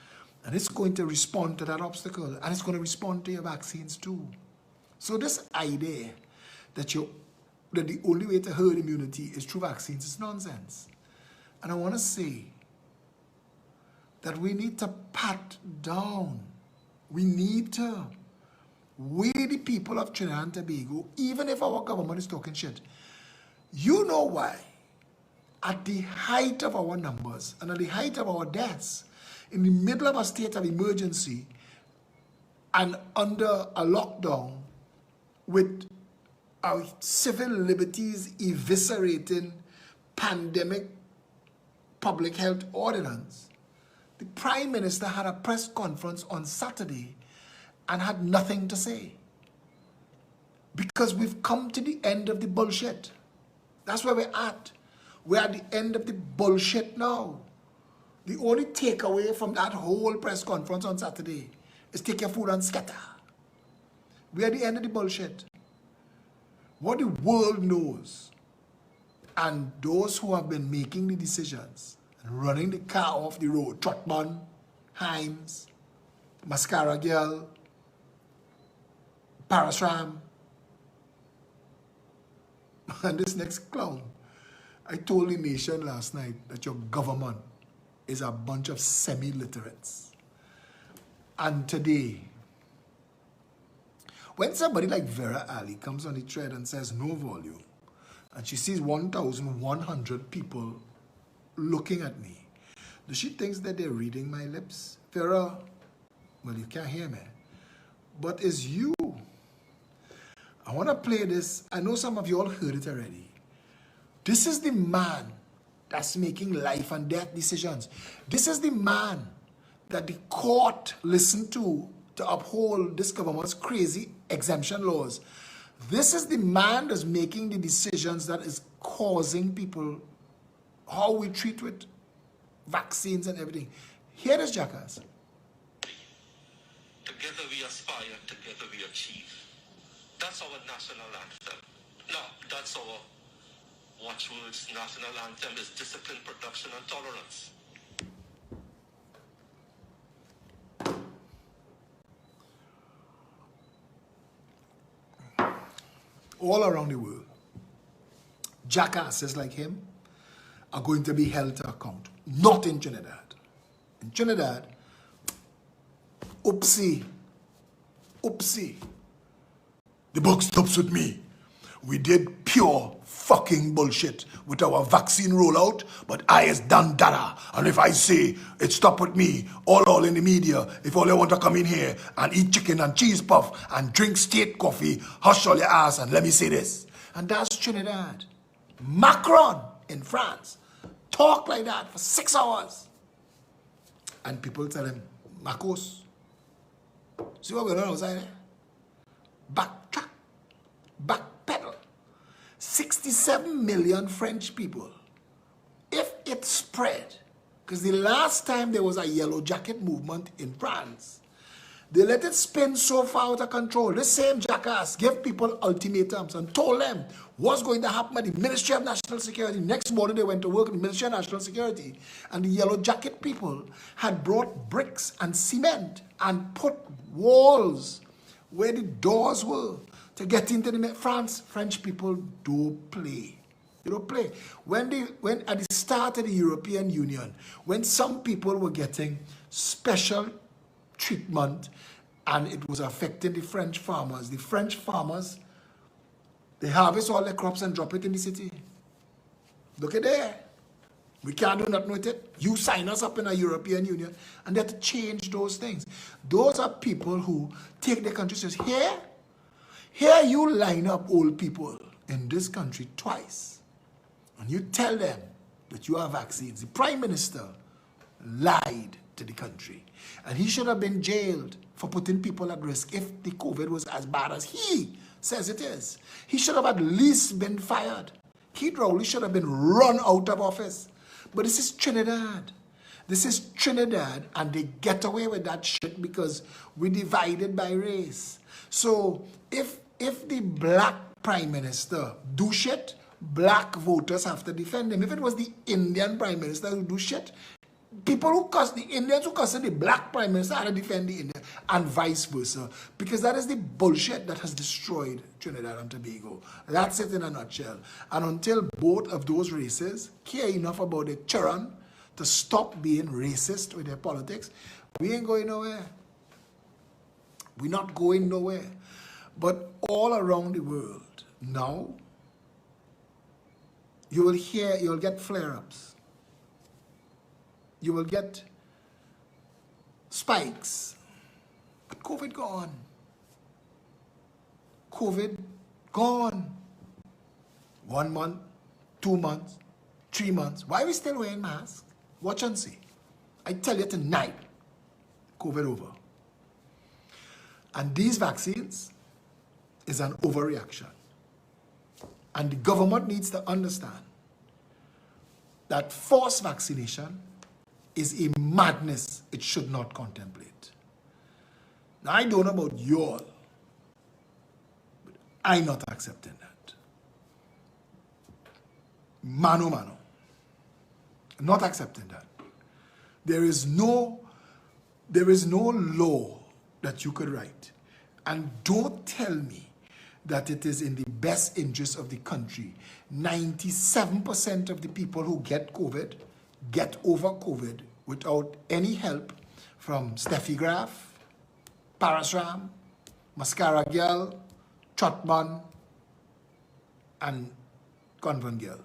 and it's going to respond to that obstacle, and it's going to respond to your vaccines too. So this idea that the only way to herd immunity is through vaccines is nonsense. And I want to say that we need to pat down. We need to weigh the people of Trinidad and Tobago, even if our government is talking shit. You know why? At the height of our numbers and at the height of our deaths, in the middle of a state of emergency and under a lockdown with our civil liberties eviscerating pandemic public health ordinance, the Prime Minister had a press conference on Saturday and had nothing to say. Because we've come to the end of the bullshit. That's where we're at. We're at the end of the bullshit now. The only takeaway from that whole press conference on Saturday is take your food and scatter. We're at the end of the bullshit. What the world knows, and those who have been making the decisions and running the car off the road, Trotman, Himes, Mascara Girl, Parasram, and this next clown. I told the nation last night that your government is a bunch of semi-literates. And today, when somebody like Vera Ali comes on the thread and says no volume, and she sees 1,100 people looking at me, does she think that they're reading my lips? Vera, well, you can't hear me, but it's you. I want to play this. I know some of you all heard it already. This is the man that's making life and death decisions. This is the man that the court listened to uphold this government's crazy exemption laws. This is the man that's making the decisions that is causing people how we treat with vaccines and everything. Hear this jackass. Together we aspire, together we achieve. That's our national anthem. No, that's our watchwords. National anthem is discipline, production, and tolerance. All around the world, jackasses like him are going to be held to account. Not in Trinidad. In Trinidad, oopsie, the buck stops with me. We did pure fucking bullshit with our vaccine rollout, but I has done data. And if I say it stop with me, all in the media, if all they want to come in here and eat chicken and cheese puff and drink state coffee, hush all your ass and let me say this. And that's Trinidad. Macron in France talk like that for 6 hours. And people tell him, Marcos, see what we're doing outside there? Backtrack, backpedal. 67 million French people. If it spread, because the last time there was a yellow jacket movement in France, they let it spin so far out of control. This same jackass gave people ultimatums and told them what's going to happen at the Ministry of National Security. Next morning they went to work in the Ministry of National Security, and the yellow jacket people had brought bricks and cement and put walls where the doors were to get into the French people don't play. They don't play. When at the start of the European Union, when some people were getting special treatment and it was affecting the French farmers, they harvest all their crops and drop it in the city. Look at there. We can't do nothing with it. You sign us up in a European Union, and they have to change those things. Those are people who take their country and say, here you line up old people in this country twice, and you tell them that you have vaccines. The Prime Minister lied to the country, and he should have been jailed for putting people at risk if the COVID was as bad as he says it is. He should have at least been fired. Keith Rowley should have been run out of office. But this is Trinidad. This is Trinidad, and they get away with that shit because we're divided by race. So if the black prime minister do shit, black voters have to defend him. If it was the Indian prime minister who do shit, people who cuss the Indians who cuss the black prime minister had to defend the Indian, and vice versa. Because that is the bullshit that has destroyed Trinidad and Tobago. That's it in a nutshell. And until both of those races care enough about their children to stop being racist with their politics, we ain't going nowhere. We're not going nowhere. But all around the world now, you'll get flare-ups. You will get spikes. But COVID gone. COVID gone. 1 month, 2 months, 3 months. Why are we still wearing masks? Watch and see. I tell you tonight, COVID over. And these vaccines is an overreaction. And the government needs to understand that forced vaccination is a madness it should not contemplate. Now, I don't know about y'all, but I'm not accepting that. Mano. I'm not accepting that. There is no law that you could write. And don't tell me that it is in the best interest of the country. 97% of the people who get COVID get over COVID without any help from Steffi Graf, Parasram, Mascara Girl, Trotman, and Convent Girl.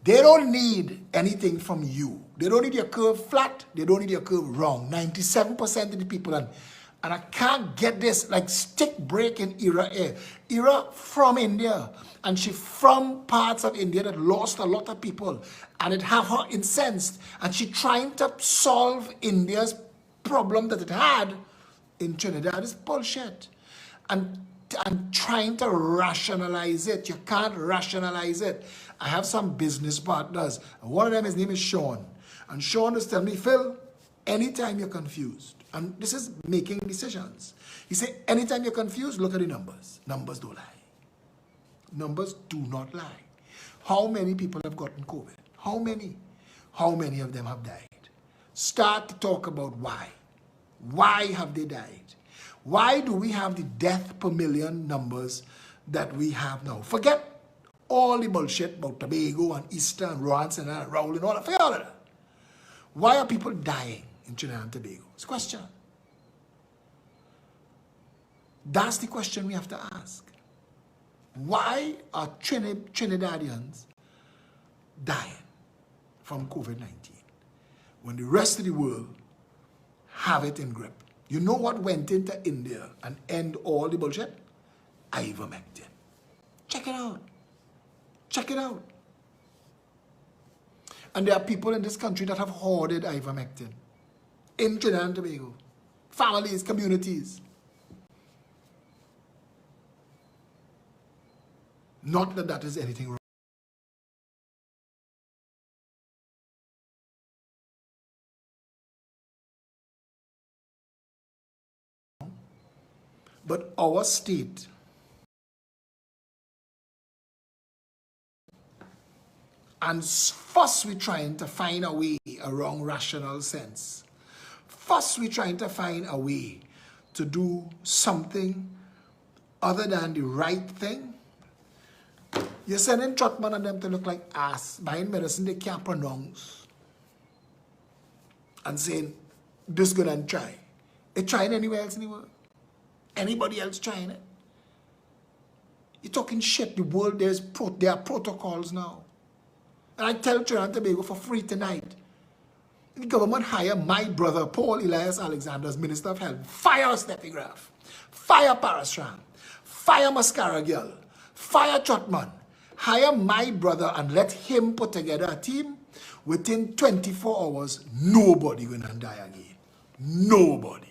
They don't need anything from you. They don't need your curve flat. They don't need your curve wrong. 97% of the people. And I can't get this, like stick break in Ira air. Ira from India, and she from parts of India that lost a lot of people, and it have her incensed, and she trying to solve India's problem that it had in Trinidad is bullshit. And trying to rationalize it. You can't rationalize it. I have some business partners, and one of them, his name is Sean. And Sean is telling me, Phil, anytime you're confused, and this is making decisions. He said, anytime you're confused, look at the numbers. Numbers don't lie. Numbers do not lie. How many people have gotten COVID? How many? How many of them have died? Start to talk about why. Why have they died? Why do we have the death per million numbers that we have now? Forget all the bullshit about Tobago and Easter and Roans and Raoul and all that. Forget all of that. Why are people dying in Trinidad and Tobago? It's a question. That's the question we have to ask. Why are Trinidadians dying from COVID-19 when the rest of the world have it in grip? You know what went into India and end all the bullshit? Ivermectin. Check it out. Check it out. And there are people in this country that have hoarded ivermectin in Trinidad and Tobago. Families, communities. Not that that is anything wrong. But our state and first we're trying to find a way around rational sense. First we're trying to find a way to do something other than the right thing. You're sending Trotman and them to look like ass, buying medicine they can't pronounce, and saying, this good and try. It trying anywhere else in the world? Anybody else trying it? You're talking shit. The world, there are protocols now. And I tell Trinidad and Tobago for free tonight. The government hire my brother, Paul Elias Alexander, as Minister of Health. Fire Steffi Graf. Fire Parasram. Fire Mascara Girl. Fire Trotman. Hire my brother and let him put together a team. Within 24 hours, nobody will die again. Nobody.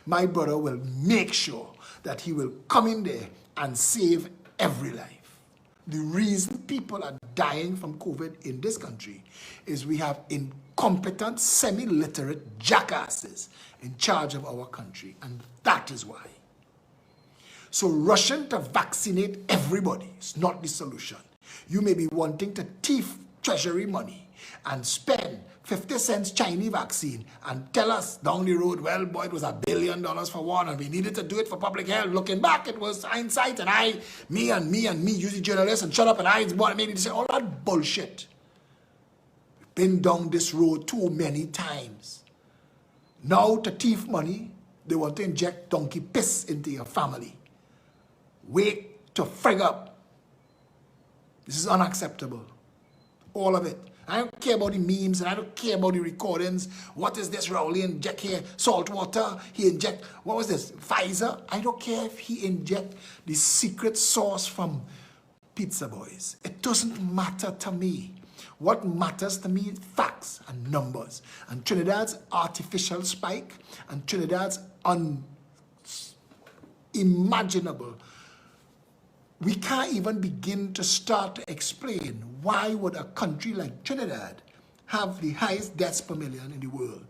My brother will make sure that he will come in there and save every life. The reason people are dying from COVID in this country is we have incompetent, semi-literate jackasses in charge of our country, and that is why. So rushing to vaccinate everybody is not the solution. You may be wanting to thief treasury money and spend 50 cents Chinese vaccine and tell us down the road, well, boy, it was $1 billion for one and we needed to do it for public health. Looking back, it was hindsight and me, use the journalists and shut up and I made it say all that bullshit. We've been down this road too many times. Now to thief money, they want to inject donkey piss into your family. Wake to frig up. This is unacceptable. All of it. I don't care about the memes and I don't care about the recordings. What is this? Rowley inject here salt water. He inject, what was this? Pfizer. I don't care if he inject the secret sauce from Pizza Boys. It doesn't matter to me. What matters to me is facts and numbers. And Trinidad's artificial spike and Trinidad's unimaginable. We can't even begin to start to explain why would a country like Trinidad have the highest deaths per million in the world.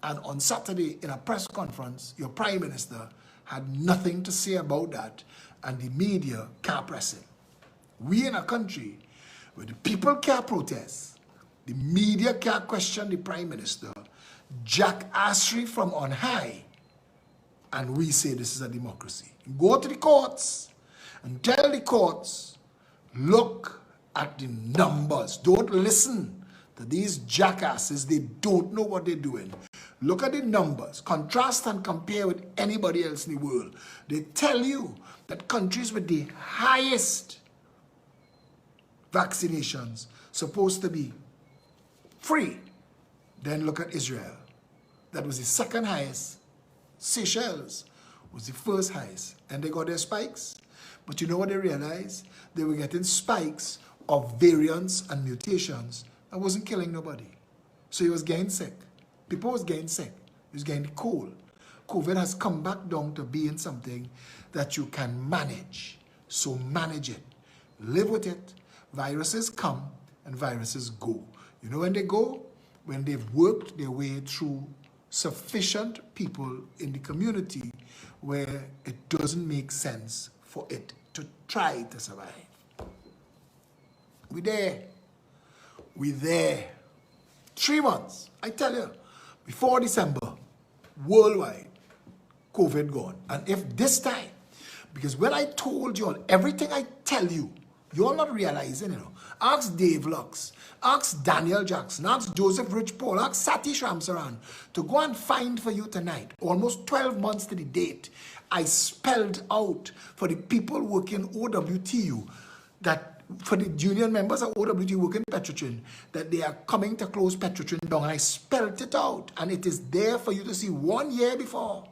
And on Saturday in a press conference, your Prime Minister had nothing to say about that and the media can't press it. We in a country where the people can't protest, the media can't question the Prime Minister, jackassery from on high, and we say this is a democracy. Go to the courts and tell the courts, look at the numbers. Don't listen to these jackasses. They don't know what they're doing. Look at the numbers. Contrast and compare with anybody else in the world. They tell you that countries with the highest vaccinations supposed to be free. Then look at Israel. That was the second highest. Seychelles was the first highest. And they got their spikes. But you know what they realized? They were getting spikes of variants and mutations that wasn't killing nobody. So he was getting sick. People was getting sick. He was getting cold. COVID has come back down to being something that you can manage. So manage it. Live with it. Viruses come and viruses go. You know when they go? When they've worked their way through sufficient people in the community where it doesn't make sense for it to try to survive. We're there. We're there. 3 months, I tell you, before December, worldwide, COVID gone. And if this time, because when I told you on everything I tell you, You're not realizing, you know. Ask Dave Lux, ask Daniel Jackson, ask Joseph Rich Paul, ask Satish Ramsaran to go and find for you tonight, almost 12 months to the date, I spelled out for the people working OWTU, that for the union members of OWTU working Petrotrin, that they are coming to close Petrotrin down. I spelled it out, and it is there for you to see 1 year before.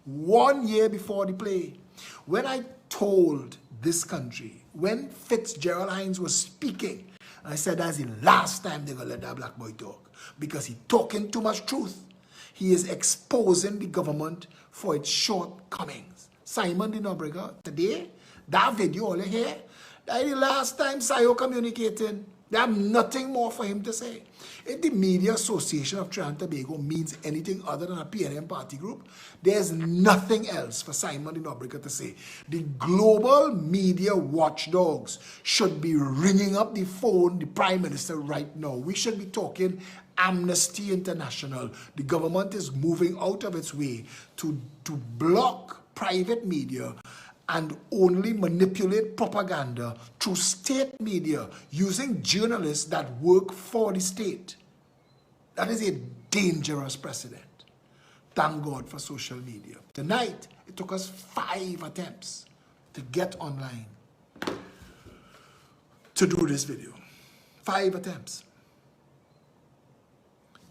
1 year before the play. When I told this country, when Fitzgerald Hines was speaking, I said that's the last time they're going to let that black boy talk, because he's talking too much truth. He is exposing the government for its shortcomings. Simon the Nobrega, today, that video all you hear, that's the last time Sayo communicating. They have nothing more for him to say. If the Media Association of Trinidad and Tobago means anything other than a PNM party group, there's nothing else for Simon the Nobrega to say. The global media watchdogs should be ringing up the phone, the Prime Minister right now. We should be talking Amnesty International. The government is moving out of its way to block private media and only manipulate propaganda through state media using journalists that work for the state. That is a dangerous precedent. Thank God for social media. Tonight, it took us 5 attempts to get online to do this video. 5 attempts.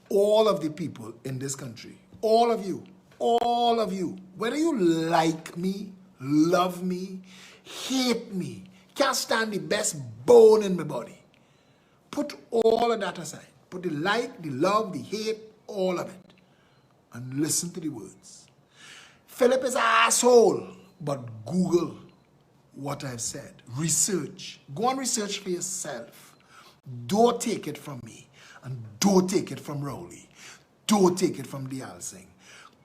All of the people in this country, all of you, whether you like me, love me, hate me, can't stand the best bone in my body. Put all of that aside. Put the like, the love, the hate, all of it. And listen to the words. Philip is an asshole, but Google what I've said. Research. Go and research for yourself. Don't take it from me. And don't take it from Rowley. Don't take it from Dial Singh.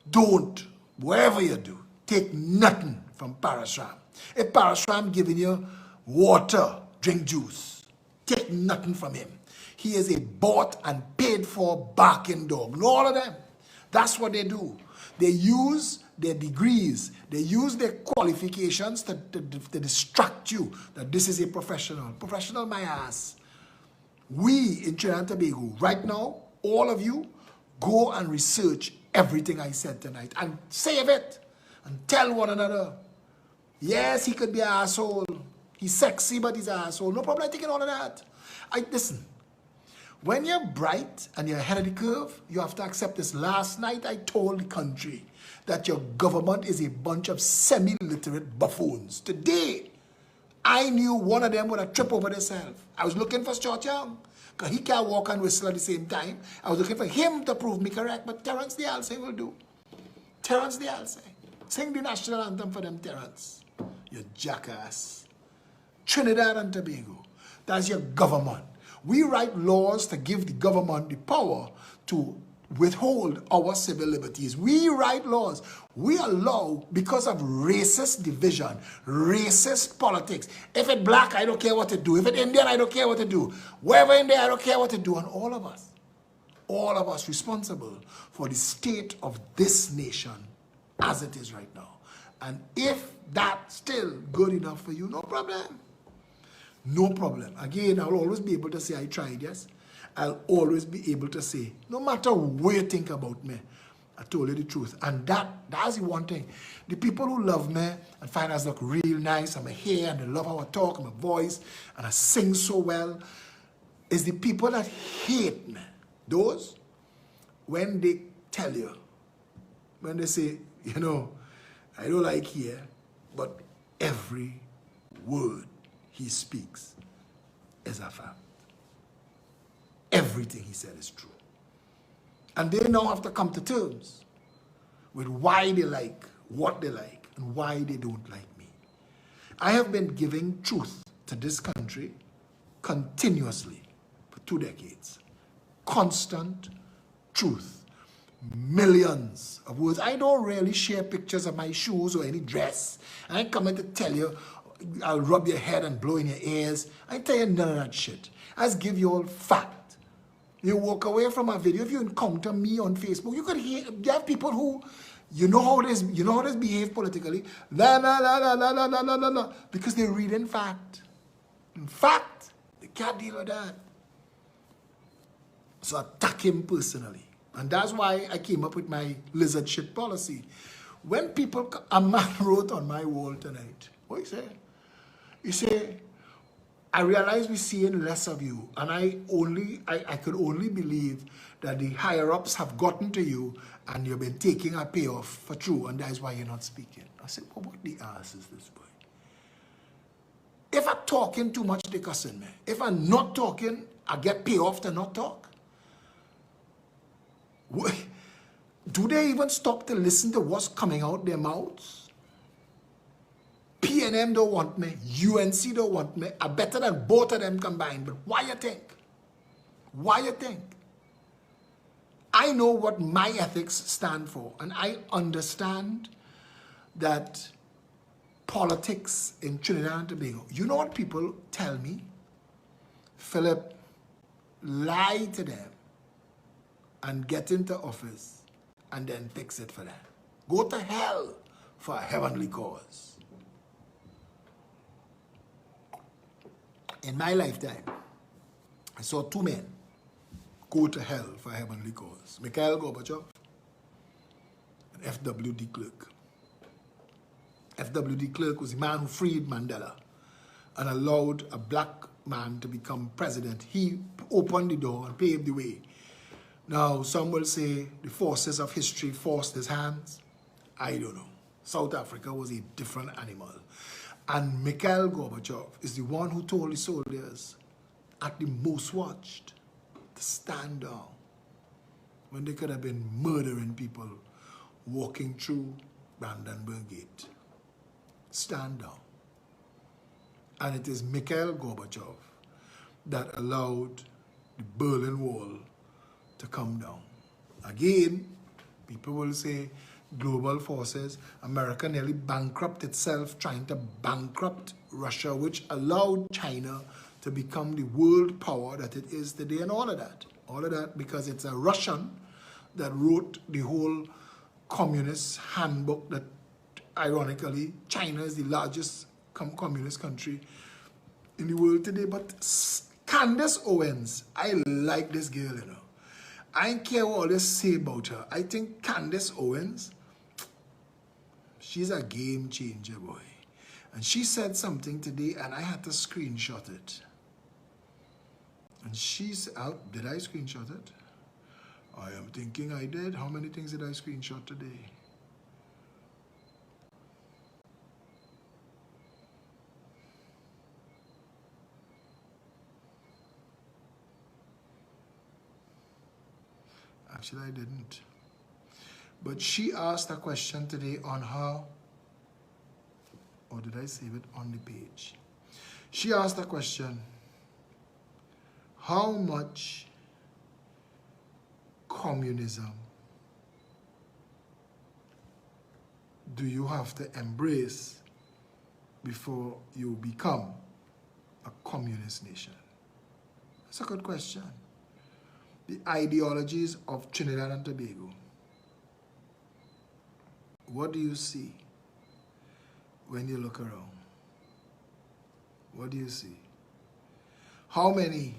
Don't, whatever you do, take nothing from Parashram. If Parashram giving you water, drink juice, take nothing from him. He is a bought and paid for barking dog. And all of them. That's what they do. They use their degrees. They use their qualifications to distract you that this is a professional. Professional, my ass. We in Trinidad and Tobago, right now, all of you, go and research everything I said tonight and save it and tell one another. Yes, he could be an asshole. He's sexy, but he's an asshole. No problem, I'm taking all of that. Listen, when you're bright and you're ahead of the curve, you have to accept this. Last night, I told the country that your government is a bunch of semi-literate buffoons. Today, I knew one of them would have tripped over themselves. I was looking for Stuart Young, because he can't walk and whistle at the same time. I was looking for him to prove me correct, but Terence the Alsay will do. Terence the Alsay. Sing the national anthem for them, Terence. You jackass. Trinidad and Tobago. That's your government. We write laws to give the government the power to withhold our civil liberties. We write laws. We allow, because of racist division, racist politics. If it's black, I don't care what to do. If it's Indian, I don't care what to do. Wherever in there, I don't care what to do. And all of us responsible for the state of this nation as it is right now. And if that's still good enough for you, no problem. No problem. Again, I'll always be able to say I tried, yes. I'll always be able to say, no matter what you think about me, I told you the truth. And that's the one thing. The people who love me and find us look real nice, and my hair, and they love how I talk, and my voice, and I sing so well, is the people that hate me. Those, when they tell you, when they say, you know, I don't like here, but every word he speaks is a fact. Everything he said is true. And they now have to come to terms with why they like what they like and why they don't like me. I have been giving truth to this country continuously for 2 decades. Constant truth. Millions of words. I don't really share pictures of my shoes or any dress. I ain't coming to tell you I'll rub your head and blow in your ears. I tell you none of that shit. I just give you all fact. You walk away from a video. If you encounter me on Facebook, you could hear. You have people who, you know how this behave politically. La la la la la la la la la, because they read in fact. In fact, they can't deal with that. So attack him personally. And that's why I came up with my lizard shit policy. When people, a man wrote on my wall tonight, what he say? He say, I realize we're seeing less of you, and I could only believe that the higher-ups have gotten to you and you've been taking a payoff for true, and that's why you're not speaking. I said, well, what the ass is this boy? If I'm talking too much, they cussing me. If I'm not talking, I get payoff to not talk. Do they even stop to listen to what's coming out their mouths? PNM don't want me. UNC don't want me. I'm better than both of them combined. But why you think? Why you think? I know what my ethics stand for. And I understand that politics in Trinidad and Tobago. You know what people tell me? Philip, lie to them and get into office and then fix it for them. Go to hell for a heavenly cause. In my lifetime, I saw two men go to hell for a heavenly cause. Mikhail Gorbachev and F.W. de Klerk. F.W. de Klerk was the man who freed Mandela and allowed a black man to become president. He opened the door and paved the way. Now, some will say the forces of history forced his hands. I don't know. South Africa was a different animal. And Mikhail Gorbachev is the one who told the soldiers at the most watched to stand down when they could have been murdering people walking through Brandenburg Gate. Stand down. And it is Mikhail Gorbachev that allowed the Berlin Wall to come down. Again, people will say global forces. America nearly bankrupt itself trying to bankrupt Russia, which allowed China to become the world power that it is today, and all of that. All of that because it's a Russian that wrote the whole communist handbook that, ironically, China is the largest communist country in the world today. But Candace Owens, I like this girl, you know. I don't care what all they say about her. I think Candace Owens, she's a game changer, boy. And she said something today, and I had to screenshot it. And she's out. Did I screenshot it? I am thinking I did. How many things did I screenshot today? Actually, I didn't. But she asked a question today on her, or did I save it on the page? She asked a question, how much communism do you have to embrace before you become a communist nation? That's a good question. The ideologies of Trinidad and Tobago. What do you see when you look around? What do you see? How many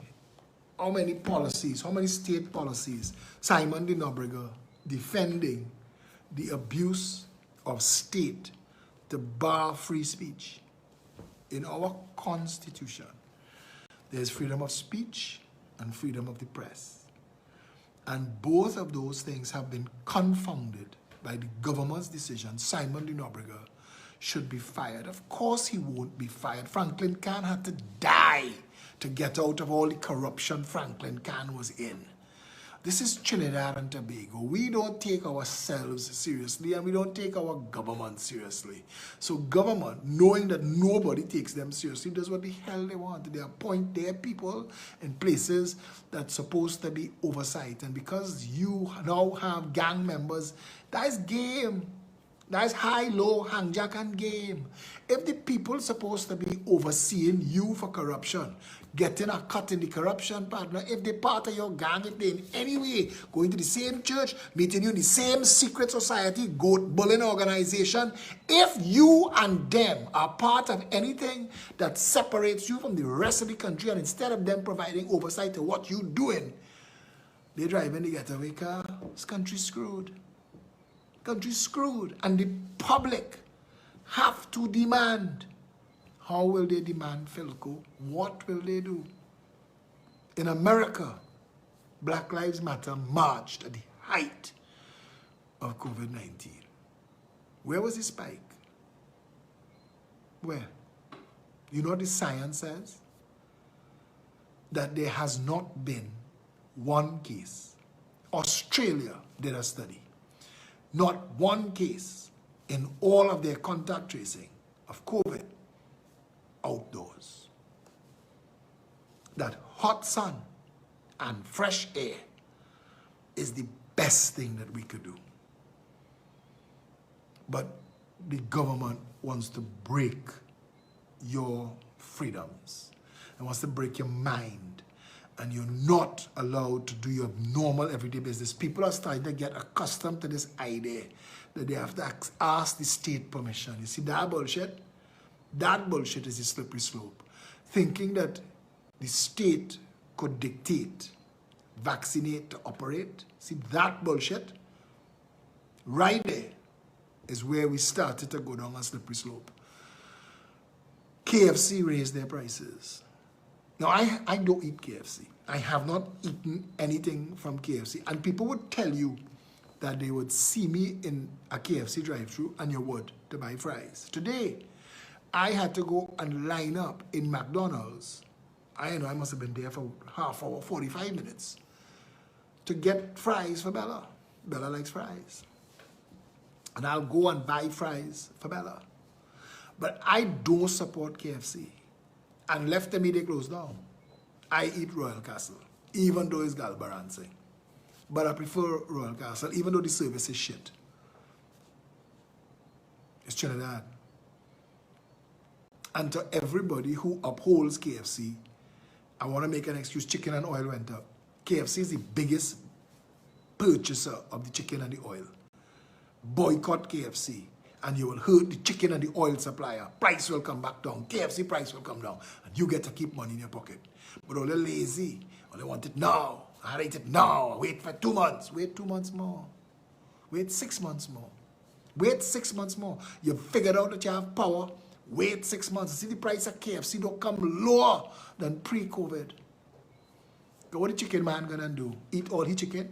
policies, how many state policies, Simon de Nobrega defending the abuse of state to bar free speech? In our constitution, there's freedom of speech and freedom of the press. And both of those things have been confounded by the government's decision. Simon de Nobrega should be fired. Of course he won't be fired. Franklin Can had to die to get out of all the corruption Franklin Can was in. This is Trinidad and Tobago. We don't take ourselves seriously, and we don't take our government seriously. So government, knowing that nobody takes them seriously, does what the hell they want. They appoint their people in places that's supposed to be oversight. And because you now have gang members, that's game. That's high, low, hangjack and game. If the people supposed to be overseeing you for corruption, getting a cut in the corruption partner, if they part of your gang, if they in any way going to the same church, meeting you in the same secret society, goat bullying organization, if you and them are part of anything that separates you from the rest of the country, and instead of them providing oversight to what you're doing, they're driving the getaway car, this country's screwed. Country's screwed, and the public have to demand. How will they demand, Philco? What will they do? In America, Black Lives Matter marched at the height of COVID-19. Where was the spike? Where? You know what the science says? That there has not been one case. Australia did a study. Not one case in all of their contact tracing of COVID outdoors. That hot sun and fresh air is the best thing that we could do. But the government wants to break your freedoms and wants to break your mind. And you're not allowed to do your normal everyday business. People are starting to get accustomed to this idea that they have to ask the state permission. You see that bullshit? That bullshit is a slippery slope. Thinking that the state could dictate, vaccinate to operate. See that bullshit? Right there is where we started to go down a slippery slope. KFC raised their prices. Now, I don't eat KFC. I have not eaten anything from KFC. And people would tell you that they would see me in a KFC drive-thru and you would to buy fries. Today, I had to go and line up in McDonald's. I know I must have been there for half hour, 45 minutes to get fries for Bella. Bella likes fries. And I'll go and buy fries for Bella. But I don't support KFC. And left them, they closed down. I eat Royal Castle, even though it's Galbarancing. But I prefer Royal Castle, even though the service is shit. It's Trinidad. And to everybody who upholds KFC, I want to make an excuse. Chicken and oil went up. KFC is the biggest purchaser of the chicken and the oil. Boycott KFC. And you will hurt the chicken and the oil supplier. Price will come back down. KFC price will come down. And you get to keep money in your pocket. But all the lazy, all they want it now. I rate it now. Wait for 2 months. Wait 2 months more. Wait 6 months more. Wait 6 months more. You've figured out that you have power. Wait 6 months. See the price of KFC don't come lower than pre-COVID. What the chicken man gonna do? Eat all the chicken?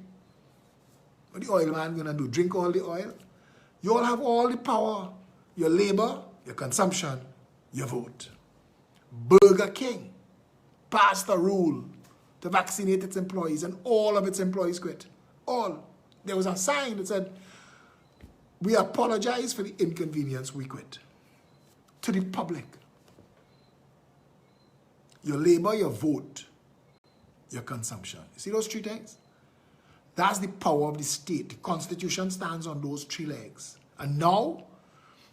What the oil man gonna do? Drink all the oil? You all have all the power, your labor, your consumption, your vote. Burger King passed a rule to vaccinate its employees, and all of its employees quit. All. There was a sign that said, we apologize for the inconvenience, we quit. To the public. Your labor, your vote, your consumption. You see those 3 things? That's the power of the state. The Constitution stands on those 3 legs. And now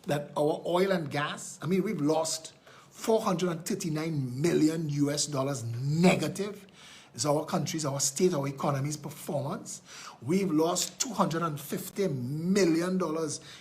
that our oil and gas, I mean, we've lost $439 million US negative. It's our country's, our state, our economy's performance. We've lost $250 million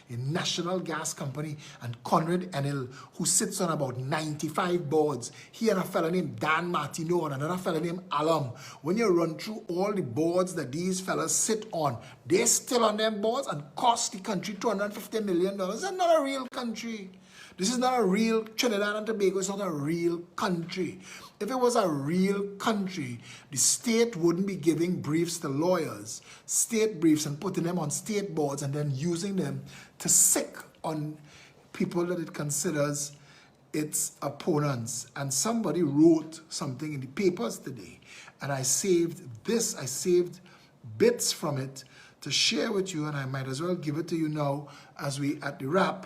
in National Gas Company and Conrad Enel, who sits on about 95 boards. He and a fellow named Dan Martineau and another fellow named Alum. When you run through all the boards that these fellas sit on, they're still on them boards and cost the country $250 million. That's not a real country. This is not a real Trinidad and Tobago. It's not a real country. If it was a real country, the state wouldn't be giving briefs to lawyers, state briefs, and putting them on state boards and then using them to sick on people that it considers its opponents. And somebody wrote something in the papers today, and I saved this. I saved bits from it to share with you, and I might as well give it to you now as we at the wrap,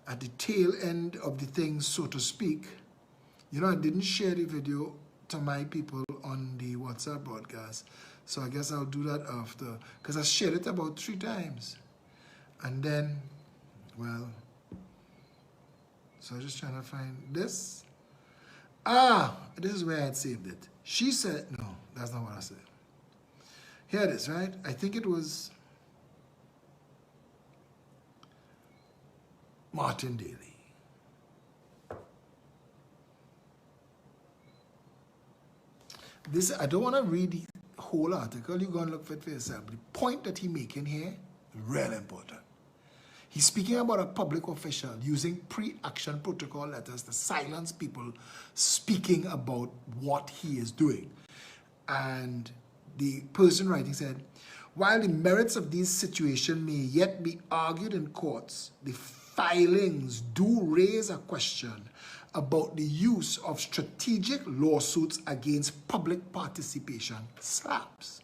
at the tail end of the thing, so to speak. You know, I didn't share the video to my people on the WhatsApp broadcast, so I guess I'll do that after, because I shared it about 3 times. And then Well, so I'm just trying to find this. This is where I had saved it. She said, no, that's not what I said. Here it is, right? I think it was Martin Daly. This, I don't want to read the whole article. You go and look for it for yourself. The point that he's making here, really important. He's speaking about a public official using pre-action protocol letters to silence people speaking about what he is doing. And the person writing said, while the merits of these situations may yet be argued in courts, the filings do raise a question about the use of strategic lawsuits against public participation, SLAPs,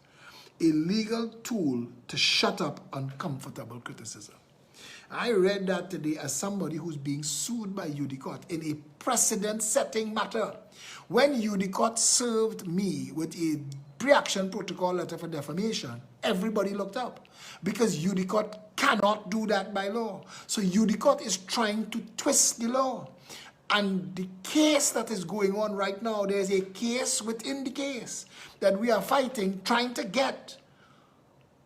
a legal tool to shut up uncomfortable criticism. I read that today as somebody who's being sued by Udicot in a precedent-setting matter. When Udicot served me with a pre-action protocol letter for defamation, everybody looked up because Udicot cannot do that by law. So Udicot is trying to twist the law. And the case that is going on right now, there's a case within the case that we are fighting, trying to get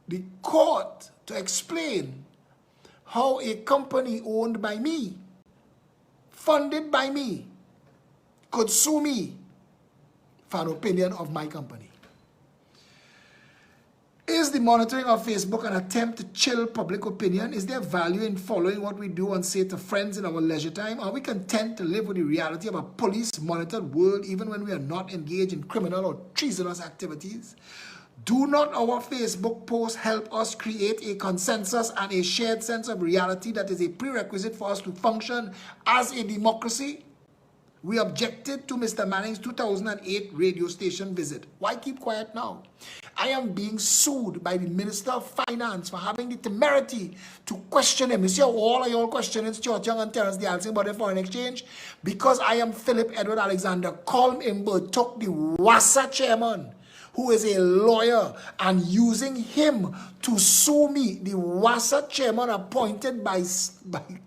the court to explain how a company owned by me, funded by me, could sue me for an opinion of my company. Is the monitoring of Facebook an attempt to chill public opinion? Is there value in following what we do and say to friends in our leisure time? Are we content to live with the reality of a police-monitored world even when we are not engaged in criminal or treasonous activities? Do not our Facebook posts help us create a consensus and a shared sense of reality that is a prerequisite for us to function as a democracy? We objected to Mr. Manning's 2008 radio station visit. Why keep quiet now? I am being sued by the Minister of Finance for having the temerity to question him. You see how all of you all questioning Stuart Young and Terence Dialsing about the foreign exchange? Because I am Philip Edward Alexander. Colm Imber took the WASA chairman, who is a lawyer, and using him to sue me, the WASA chairman appointed by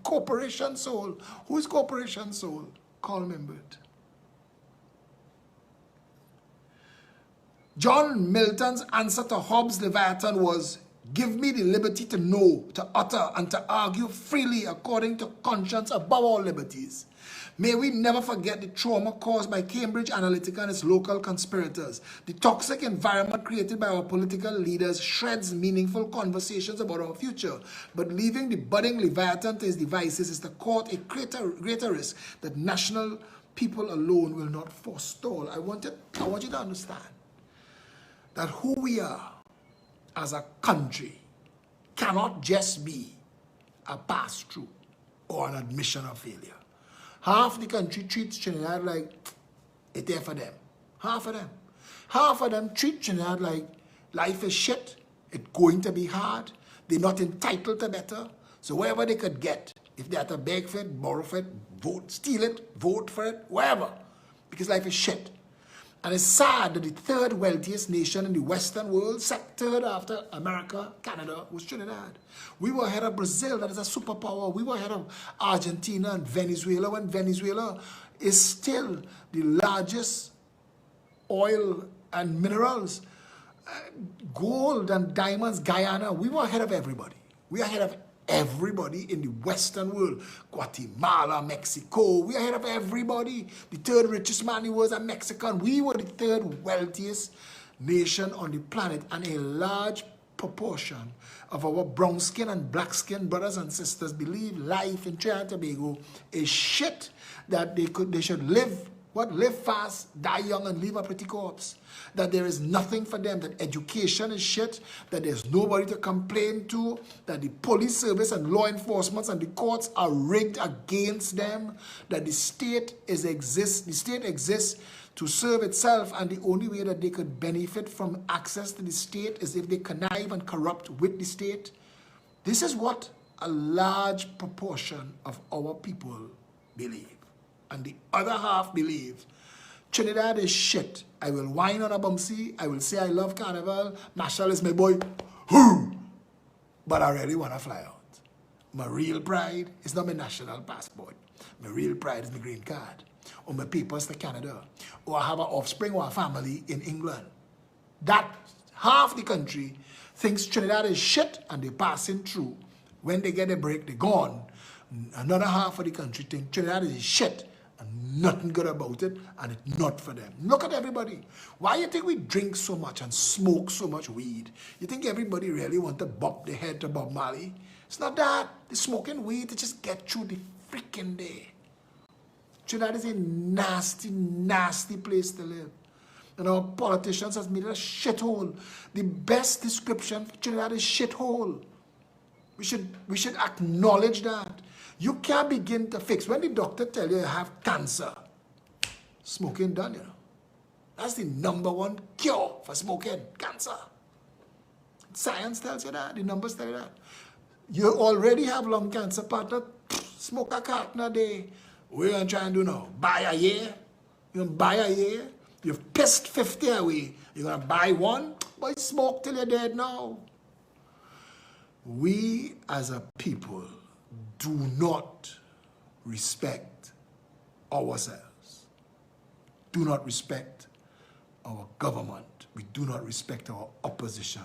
Corporation Soul. Who is Corporation Soul? Colm Imber. John Milton's answer to Hobbes' Leviathan was, give me the liberty to know, to utter, and to argue freely according to conscience above all liberties. May we never forget the trauma caused by Cambridge Analytica and its local conspirators. The toxic environment created by our political leaders shreds meaningful conversations about our future. But leaving the budding Leviathan to his devices is to court a greater risk that national people alone will not forestall. I want you to understand that who we are as a country cannot just be a pass-through or an admission of failure. Half the country treats Trinidad like it's there for them. Half of them. Half of them treat Trinidad like life is shit. It's going to be hard. They're not entitled to better. So wherever they could get, if they have to beg for it, borrow for it, vote, steal it, vote for it, wherever. Because life is shit. And it's sad that the third wealthiest nation in the Western world, third after America, Canada, was Trinidad. We were ahead of Brazil, that is a superpower. We were ahead of Argentina and Venezuela, when Venezuela is still the largest oil and minerals, gold and diamonds, Guyana. We were ahead of everybody. We are ahead of everybody in the Western world. Guatemala, Mexico, we are ahead of everybody. The third richest man in the world is a Mexican. We were the third wealthiest nation on the planet, and a large proportion of our brown skin and black skin brothers and sisters believe life in Trinidad and Tobago is shit, that they should live fast, die young, and leave a pretty corpse. That there is nothing for them, that education is shit, that there's nobody to complain to, that the police service and law enforcement and the courts are rigged against them, that the state exists to serve itself, and the only way that they could benefit from access to the state is if they connive and corrupt with the state. This is what a large proportion of our people believe. And the other half believe Trinidad is shit. I will whine on a bumsy. I will say I love Carnival. Marshall is my boy. But I really want to fly out. My real pride is not my national passport. My real pride is my green card, or my papers to Canada, or I have an offspring or a family in England. That half the country thinks Trinidad is shit and they're passing through. When they get a break, they're gone. Another half of the country think Trinidad is shit and nothing good about it, and it's not for them. Look at everybody. Why you think we drink so much and smoke so much weed? You think everybody really want to bop their head to Bob Marley? It's not that. They're smoking weed to just get through the freaking day. Trinidad is a nasty, nasty place to live. And our politicians has made it a shithole. The best description for Trinidad is shithole. We should acknowledge that. You can't begin to fix. When the doctor tell you have cancer, smoking done, you know. That's the #1 cure for smoking, cancer. Science tells you that. The numbers tell you that. You already have lung cancer, partner. Smoke a carton a day. What are you going to try and do now? Buy a year? You're going to buy a year? You've pissed 50 away. You're going to buy one? Boy, smoke till you're dead now. We as a people do not respect ourselves. Do not respect our government. We do not respect our opposition.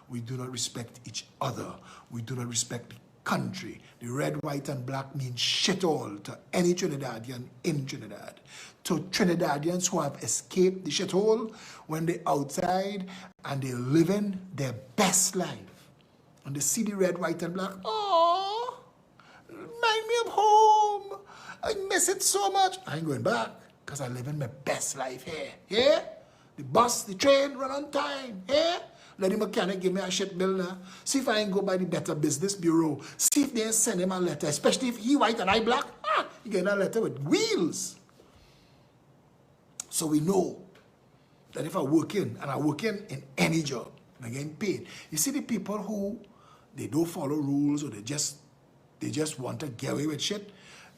We do not respect each other. We do not respect the country. The red, white, and black means shit all to any Trinidadian in Trinidad. To Trinidadians who have escaped the shithole when they're outside and they're living their best life. And they see the red, white, and black. Oh, remind me of home. I miss it so much. I ain't going back because I live in my best life here. Yeah? The bus, the train run on time. Yeah? Let the mechanic give me a shit bill now. See if I ain't go by the Better Business Bureau. See if they send him a letter, especially if he white and I black. He get a letter with wheels. So we know that if I work in, and I work in any job, I'm getting paid. You see the people who, they don't follow rules or they just want to get away with shit,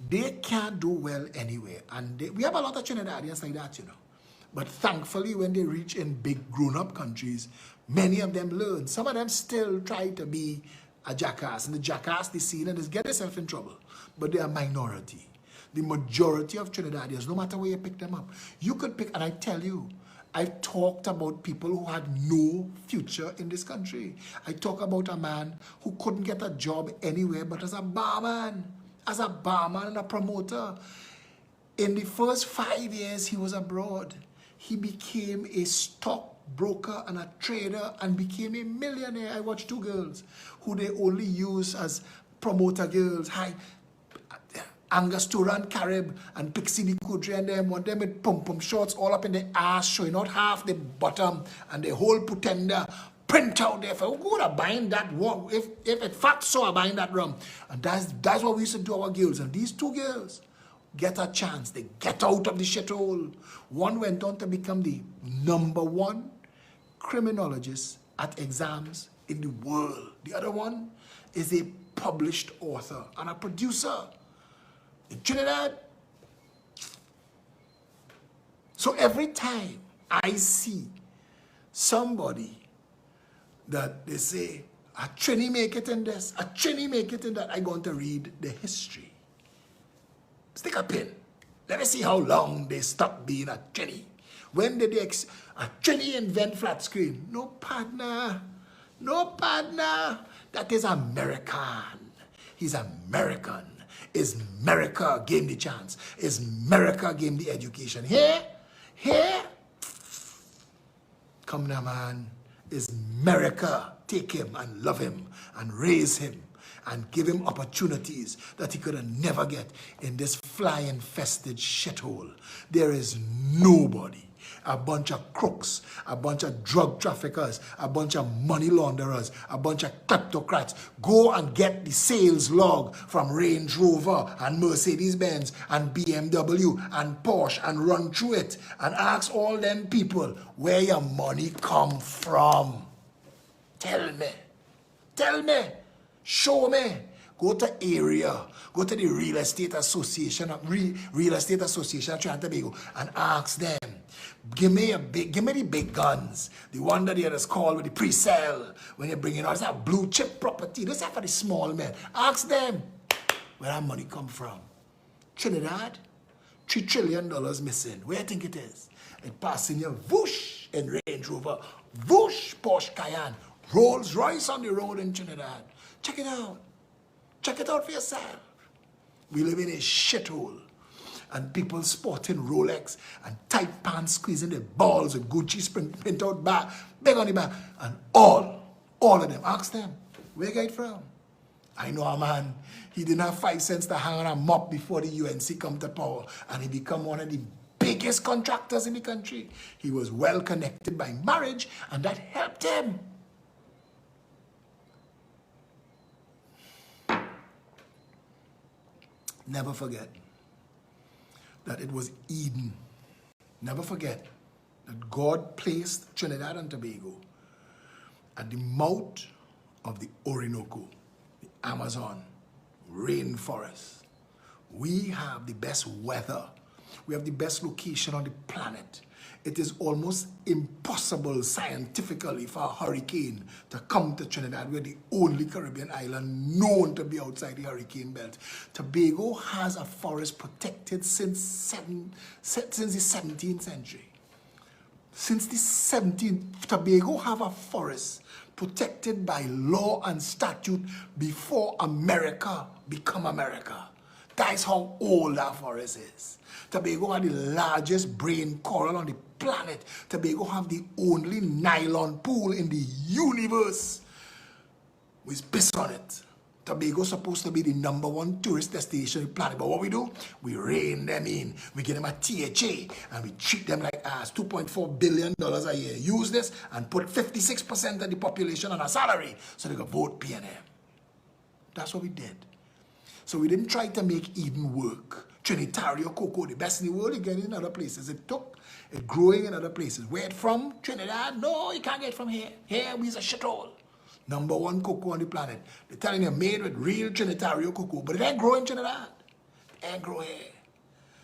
they can't do well anywhere. And we have a lot of Trinidadians like that, you know. But thankfully, when they reach in big grown-up countries, many of them learn. Some of them still try to be a jackass. And the jackass they see and they get themselves in trouble. But they are minority. The majority of Trinidadians, no matter where you pick them up, you could pick, and I tell you, I've talked about people who had no future in this country. I talk about a man who couldn't get a job anywhere but as a barman. As a barman and a promoter. In the first 5 years he was abroad, he became a stockbroker and a trader and became a millionaire. I watched 2 girls who they only use as promoter girls. Hi, Angostura and Carib and Pixie the Kudri and them, want them with pom-pom shorts all up in the ass, showing out half the bottom and the whole pretender print out there for who are buying that one. If it fact so are buying that rum. And that's what we used to do our girls. And these 2 girls get a chance. They get out of the shithole. One went on to become the #1 criminologist at exams in the world. The other one is a published author and a producer in Trinidad. So every time I see somebody that they say, a Trini make it in this, a Trini make it in that, I'm going to read the history. Stick a pin. Let me see how long they stopped being a Trini. When did they a Trini invent flat screen? No partner. No partner. That is American. He's American. Is America gave him the chance? Is America gave him the education? Here? Come now, man. Is America take him and love him and raise him and give him opportunities that he could have never get in this fly-infested shithole. There is nobody. A bunch of crooks, a bunch of drug traffickers, a bunch of money launderers, a bunch of kleptocrats. Go and get the sales log from Range Rover and Mercedes-Benz and BMW and Porsche and run through it and ask all them people where your money come from. Tell me, show me. Go to area, go to the Real Estate Association of Trinidad and Tobago and ask them. Give me the big guns. The one that you just call with the pre-sale. When you bring in all that blue chip property. This is for the small men. Ask them where that money come from. Trinidad, $3 trillion missing. Where do you think it is? It passing you, whoosh, in Range Rover, whoosh, Porsche Cayenne, Rolls Royce on the road in Trinidad. Check it out. Check it out for yourself. We live in a shithole. And people sporting Rolex and tight pants squeezing their balls with Gucci spring print out back, big on the back. And all of them, ask them, where you get it from? I know a man, he didn't have 5 cents to hang on a mop before the UNC come to power. And he become one of the biggest contractors in the country. He was well connected by marriage and that helped him. Never forget that it was Eden. Never forget that God placed Trinidad and Tobago at the mouth of the Orinoco, the Amazon, rainforest. We have the best weather. We have the best location on the planet. It is almost impossible scientifically for a hurricane to come to Trinidad. We're the only Caribbean island known to be outside the hurricane belt. Tobago has a forest protected since the 17th century. Since the 17th, Tobago have a forest protected by law and statute before America become America. That is how old that forest is. Tobago have the largest brain coral on the planet. Tobago have the only nylon pool in the universe. We piss on it. Tobago is supposed to be the #1 tourist destination on the planet. But what we do? We rein them in. We give them a THA and we treat them like ass. $2.4 billion a year. Use this and put 56% of the population on a salary so they can vote PNM. That's what we did. So we didn't try to make Eden work. Trinitarian cocoa, the best in the world, you get it in other places. It growing in other places. Where it from? Trinidad? No, you can't get it from here. Here, we's a shithole. #1 cocoa on the planet. They're telling you made with real Trinitarian cocoa, but it ain't growing in Trinidad. It ain't grow here.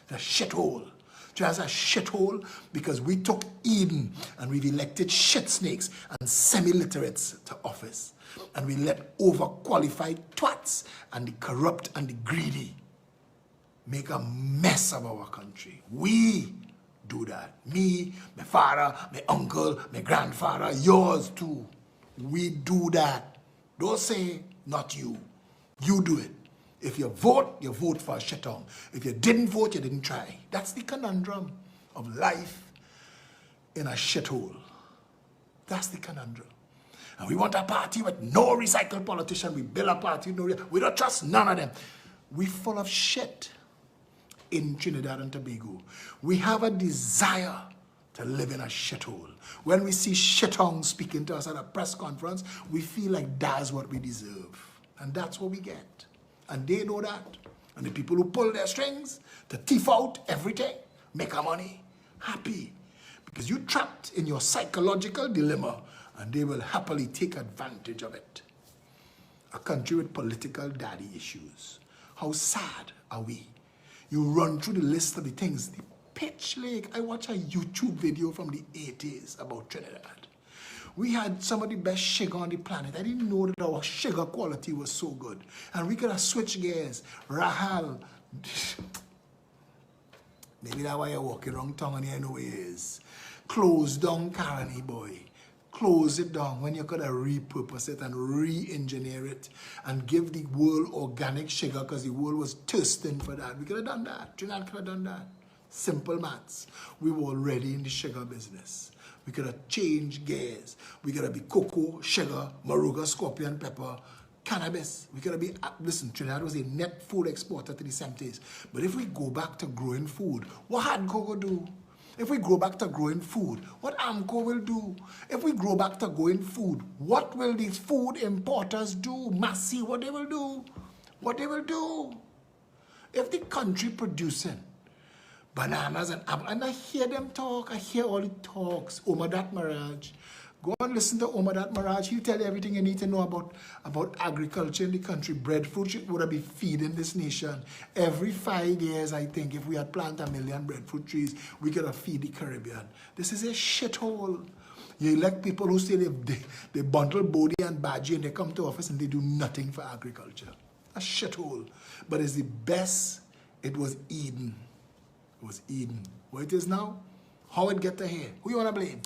It's a shithole. Trinidad's a shithole because we took Eden and we've elected shit snakes and semi-literates to office. And we let overqualified twats and the corrupt and the greedy make a mess of our country. We do that. Me, my father, my uncle, my grandfather, yours too. We do that. Don't say, not you. You do it. If you vote for a shitong. If you didn't vote, you didn't try. That's the conundrum of life in a shithole. That's the conundrum. And we want a party with no recycled politician. We build a party, we don't trust none of them. We full of shit in Trinidad and Tobago. We have a desire to live in a shithole. When we see shitong speaking to us at a press conference, we feel like that's what we deserve. And that's what we get. And they know that. And the people who pull their strings to thief out everything, make our money, happy. Because you're trapped in your psychological dilemma and they will happily take advantage of it. A country with political daddy issues. How sad are we? You run through the list of the things. The pitch lake. I watched a YouTube video from the 80s about Trinidad. We had some of the best sugar on the planet. I didn't know that our sugar quality was so good. And we could have switched gears. Rahal. Maybe that's why you're walking wrong tongue and you know it is. Close down Caroni, boy. Close it down when you could have repurposed it and re-engineer it and give the world organic sugar because the world was thirsting for that. We could have done that. Trinidad could have done that. Simple maths. We were already in the sugar business. We could have changed gears. We could have been cocoa, sugar, maruga, scorpion pepper, cannabis. We could have been, listen, Trinidad was a net food exporter to the 70s. But if we go back to growing food, what had cocoa do? If we go back to growing food, what AMCO will do? If we go back to growing food, what will these food importers do? Massy, what they will do? What they will do? If the country producing bananas and apples, and I hear them talk, I hear all the talks, Omadat Maraj, Go and listen to Omar that Mirage. He'll tell you everything you need to know about agriculture in the country. Breadfruit would be feeding this nation. Every 5 years, I think, if we had planted 1 million breadfruit trees, we could have feed the Caribbean. This is a shithole. You elect people who say they bundle Bodie and Badgie and they come to office and they do nothing for agriculture. A shithole. But it's the best. It was Eden. It was Eden. What it is now? How it get to here? Who you want to blame?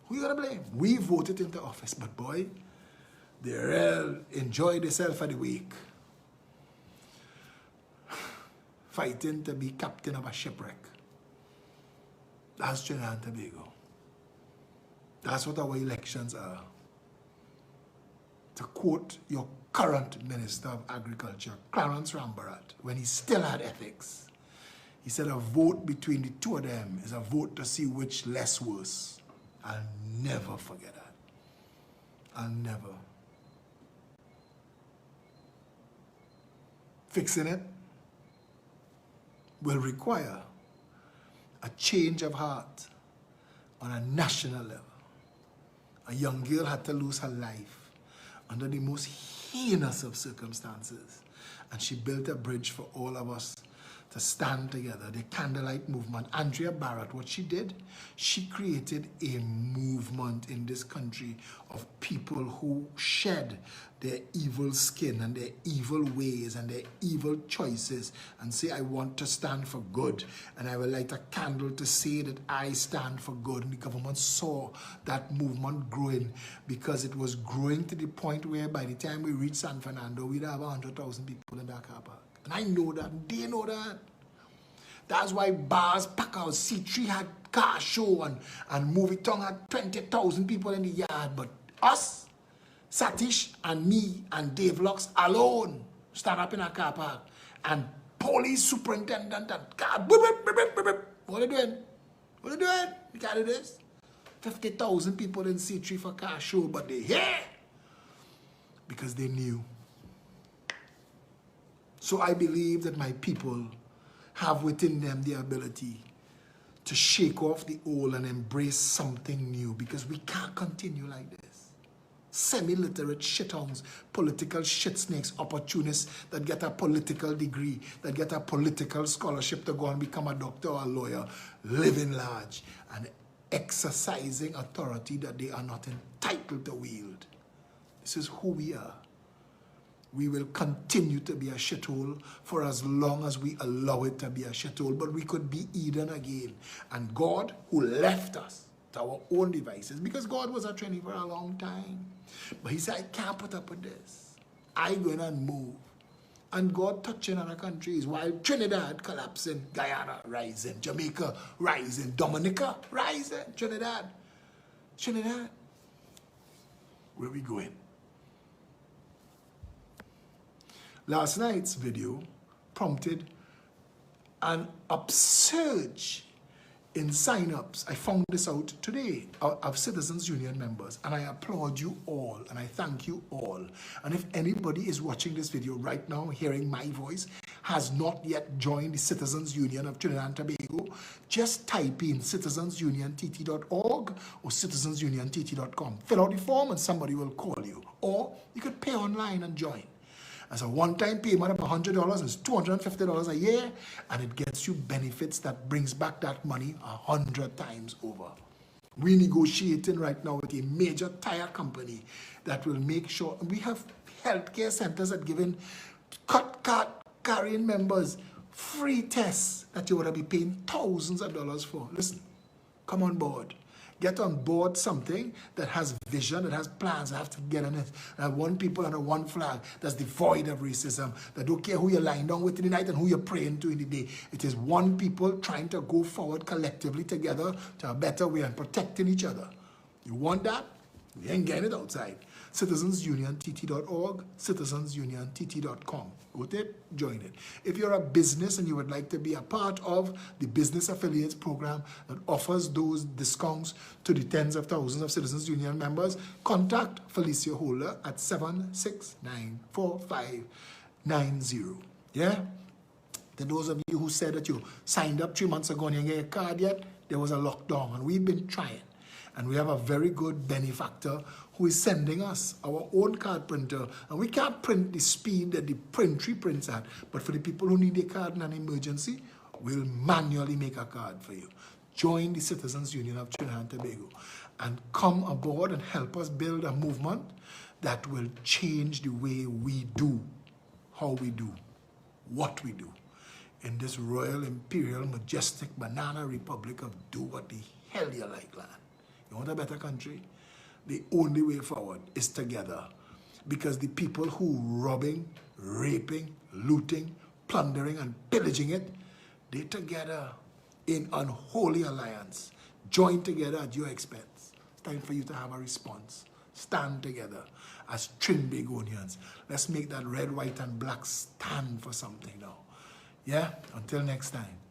Who you gonna blame? We voted into office, but boy, they real enjoy themselves for the week. Fighting to be captain of a shipwreck. That's Trinidad and Tobago. That's what our elections are. To quote your current Minister of Agriculture, Clarence Rambarat, when he still had ethics, he said a vote between the two of them is a vote to see which less worse. I'll never forget that. I'll never. Fixing it will require a change of heart on a national level. A young girl had to lose her life under the most heinous of circumstances, and she built a bridge for all of us to stand together. The candlelight movement. Andrea Barrett, what she did, she created a movement in this country of people who shed their evil skin and their evil ways and their evil choices and say, I want to stand for good. And I will light a candle to say that I stand for good. And the government saw that movement growing, because it was growing to the point where by the time we reached San Fernando, we'd have 100,000 people in that car park. And I know that, and they know that. That's why bars pack out. C3 had car show and Movie Tongue had 20,000 people in the yard. But us, Satish and me and Dave Locks alone stand up in a car park. And police superintendent and car, boop, boop, boop, boop, boop. What are you doing? What are you doing? You can't do this. 50,000 people in C3 for car show, but they here because they knew. So I believe that my people have within them the ability to shake off the old and embrace something new, because we can't continue like this. Semi-literate shithounds, political shit snakes, opportunists that get a political degree, that get a political scholarship to go and become a doctor or a lawyer, living large and exercising authority that they are not entitled to wield. This is who we are. We will continue to be a shithole for as long as we allow it to be a shithole. But we could be Eden again. And God, who left us to our own devices, because God was a Trinity for a long time. But he said, I can't put up with this. I'm going to move. And God touching other countries while Trinidad collapsing, Guyana rising, Jamaica rising, Dominica rising, Trinidad. Where are we going? Last night's video prompted an upsurge in sign-ups. I found this out today of Citizens Union members, and I applaud you all and I thank you all. And if anybody is watching this video right now, hearing my voice, has not yet joined the Citizens Union of Trinidad and Tobago, just type in citizensuniontt.org or citizensuniontt.com. Fill out the form and somebody will call you. Or you could pay online and join. As a one-time payment of $100, it's $250 a year, and it gets you benefits that brings back that money 100 times over. We're negotiating right now with a major tire company that will make sure we have healthcare centers that giving carrying members free tests that you would be paying thousands of dollars for. Listen, come on board. Get on board something that has vision, that has plans, that have to get on it. That one people under one flag, that's devoid of racism, that don't care who you're lying down with in the night and who you're praying to in the day. It is one people trying to go forward collectively together to a better way and protecting each other. You want that? We ain't getting it outside. citizensuniontt.org, citizensuniontt.com. Go there, join it. If you're a business and you would like to be a part of the Business Affiliates program that offers those discounts to the tens of thousands of Citizens Union members, contact Felicia Holder at 7694590. Yeah? To those of you who said that you signed up 3 months ago and you didn't get a card yet, there was a lockdown and we've been trying. And we have a very good benefactor who is sending us our own card printer. And we can't print the speed that the printer prints at. But for the people who need a card in an emergency, we'll manually make a card for you. Join the Citizens Union of Trinidad and Tobago and come aboard and help us build a movement that will change the way we do, how we do, what we do in this royal, imperial, majestic banana republic of do what the hell you like, land. You want a better country? The only way forward is together. Because the people who robbing, raping, looting, plundering, and pillaging it, they together in unholy alliance, join together at your expense. It's time for you to have a response. Stand together as Trinbagonians. Let's make that red, white, and black stand for something now. Yeah? Until next time.